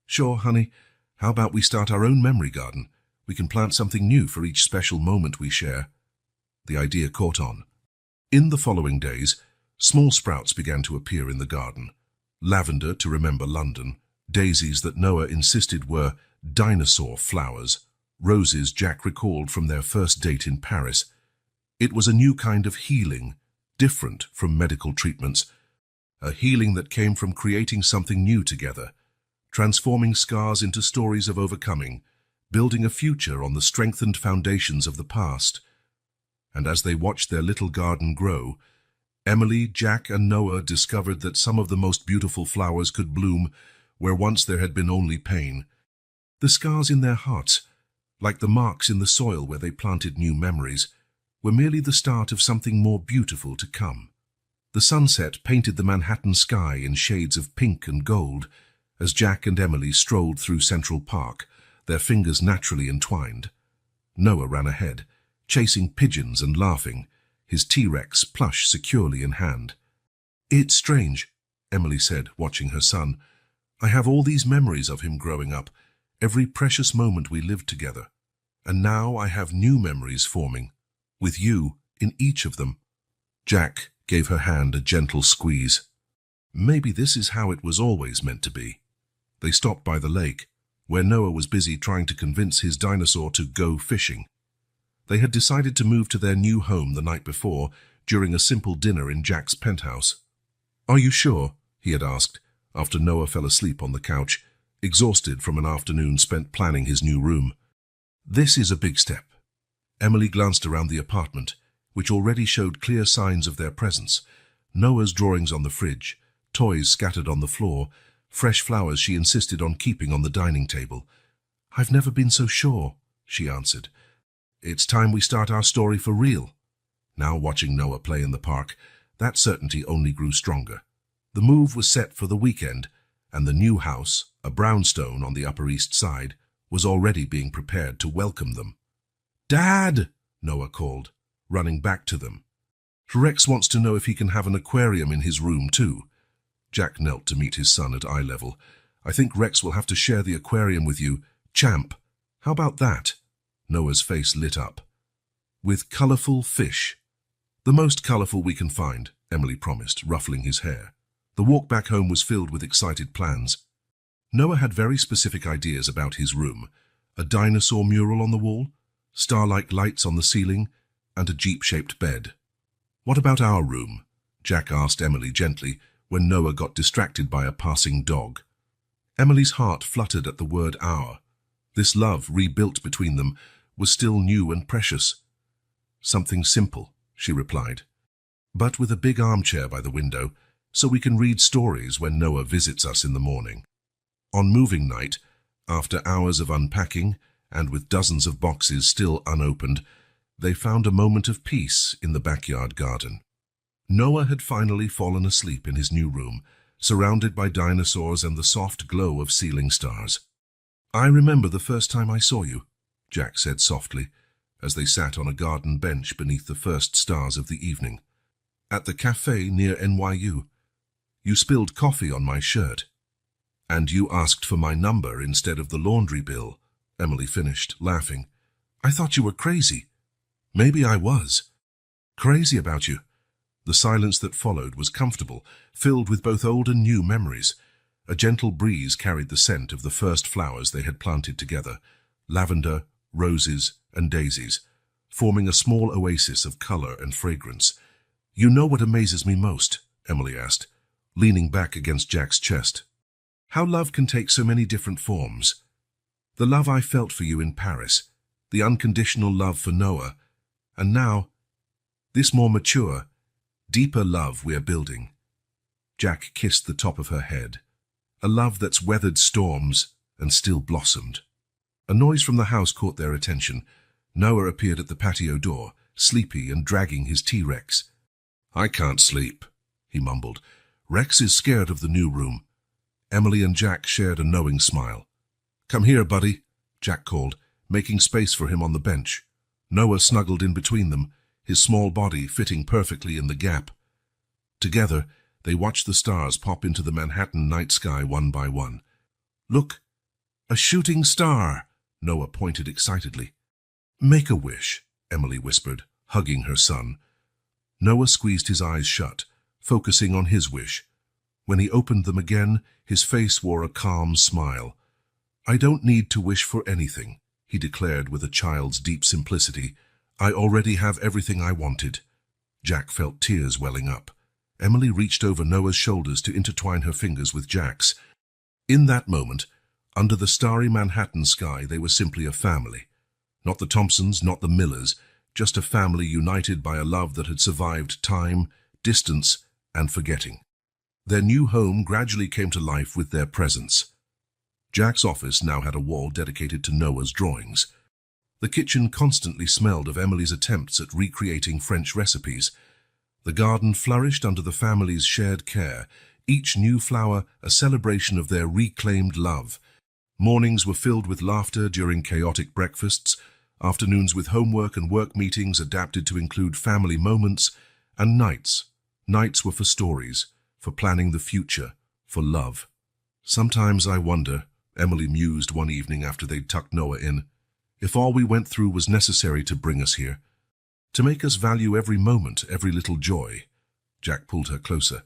"Sure, honey. How about we start our own memory garden? We can plant something new for each special moment we share." The idea caught on. In the following days, small sprouts began to appear in the garden. Lavender to remember London, daisies that Noah insisted were dinosaur flowers, roses Jack recalled from their first date in Paris. It was a new kind of healing, different from medical treatments, a healing that came from creating something new together, transforming scars into stories of overcoming, building a future on the strengthened foundations of the past. And as they watched their little garden grow, Emily, Jack, and Noah discovered that some of the most beautiful flowers could bloom where once there had been only pain. The scars in their hearts, like the marks in the soil where they planted new memories, were merely the start of something more beautiful to come. The sunset painted the Manhattan sky in shades of pink and gold as Jack and Emily strolled through Central Park, their fingers naturally entwined. Noah ran ahead, chasing pigeons and laughing, his T-Rex plush securely in hand. "It's strange," Emily said, watching her son. "I have all these memories of him growing up, every precious moment we lived together. And now I have new memories forming, with you in each of them." Jack gave her hand a gentle squeeze. "Maybe this is how it was always meant to be." They stopped by the lake, where Noah was busy trying to convince his dinosaur to go fishing. They had decided to move to their new home the night before, during a simple dinner in Jack's penthouse. "Are you sure?" he had asked, after Noah fell asleep on the couch. exhausted from an afternoon spent planning his new room. This is a big step. Emily glanced around the apartment, which already showed clear signs of their presence. Noah's drawings on the fridge, toys scattered on the floor, fresh flowers she insisted on keeping on the dining table. "I've never been so sure," she answered. "It's time we start our story for real." Now watching Noah play in the park, that certainty only grew stronger. The move was set for the weekend, and the new house, a brownstone on the Upper East Side, was already being prepared to welcome them. "Dad!" Noah called, running back to them. "Rex wants to know if he can have an aquarium in his room too." Jack knelt to meet his son at eye level. "I think Rex will have to share the aquarium with you, champ. How about that?" Noah's face lit up. "With colorful fish." "The most colorful we can find," Emily promised, ruffling his hair. The walk back home was filled with excited plans. Noah had very specific ideas about his room: a dinosaur mural on the wall, star-like lights on the ceiling, and a Jeep-shaped bed. "What about our room?" Jack asked Emily gently when Noah got distracted by a passing dog. Emily's heart fluttered at the word "our." This love, rebuilt between them, was still new and precious. "Something simple," she replied, "but with a big armchair by the window, so we can read stories when Noah visits us in the morning." On moving night, after hours of unpacking, and with dozens of boxes still unopened, they found a moment of peace in the backyard garden. Noah had finally fallen asleep in his new room, surrounded by dinosaurs and the soft glow of ceiling stars. "I remember the first time I saw you," Jack said softly, as they sat on a garden bench beneath the first stars of the evening. "At the cafe near NYU. You spilled coffee on my shirt. And you asked for my number instead of the laundry bill," Emily finished, laughing. "I thought you were crazy." "Maybe I was. Crazy about you." The silence that followed was comfortable, filled with both old and new memories. A gentle breeze carried the scent of the first flowers they had planted together: lavender, roses, and daisies, forming a small oasis of color and fragrance. "You know what amazes me most?" Emily asked, leaning back against Jack's chest. "How love can take so many different forms. The love I felt for you in Paris, the unconditional love for Noah, and now, this more mature, deeper love we're building." Jack kissed the top of her head. "A love that's weathered storms and still blossomed." A noise from the house caught their attention. Noah appeared at the patio door, sleepy and dragging his T-Rex. "I can't sleep," he mumbled. "Rex is scared of the new room." Emily and Jack shared a knowing smile. "Come here, buddy," Jack called, making space for him on the bench. Noah snuggled in between them, his small body fitting perfectly in the gap. Together, they watched the stars pop into the Manhattan night sky one by one. "Look, a shooting star," Noah pointed excitedly. "Make a wish," Emily whispered, hugging her son. Noah squeezed his eyes shut, focusing on his wish. When he opened them again, his face wore a calm smile. "I don't need to wish for anything," he declared with a child's deep simplicity. "I already have everything I wanted." Jack felt tears welling up. Emily reached over Noah's shoulders to intertwine her fingers with Jack's. In that moment, under the starry Manhattan sky, they were simply a family. Not the Thompsons, not the Millers, just a family united by a love that had survived time, distance, and forgetting. Their new home gradually came to life with their presence. Jack's office now had a wall dedicated to Noah's drawings. The kitchen constantly smelled of Emily's attempts at recreating French recipes. The garden flourished under the family's shared care, each new flower a celebration of their reclaimed love. Mornings were filled with laughter during chaotic breakfasts, afternoons with homework and work meetings adapted to include family moments, and nights were for stories, for planning the future, for love. "Sometimes I wonder," Emily mused one evening after they'd tucked Noah in, "if all we went through was necessary to bring us here, to make us value every moment, every little joy." Jack pulled her closer.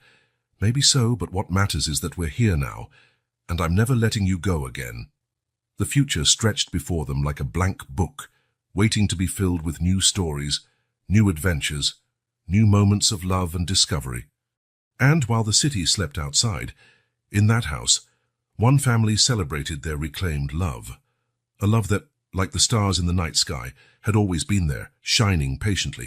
"Maybe so, but what matters is that we're here now, and I'm never letting you go again." The future stretched before them like a blank book, waiting to be filled with new stories, new adventures, new moments of love and discovery. And while the city slept outside, in that house, One family celebrated their reclaimed love, a love that, like the stars in the night sky, had always been there, shining patiently.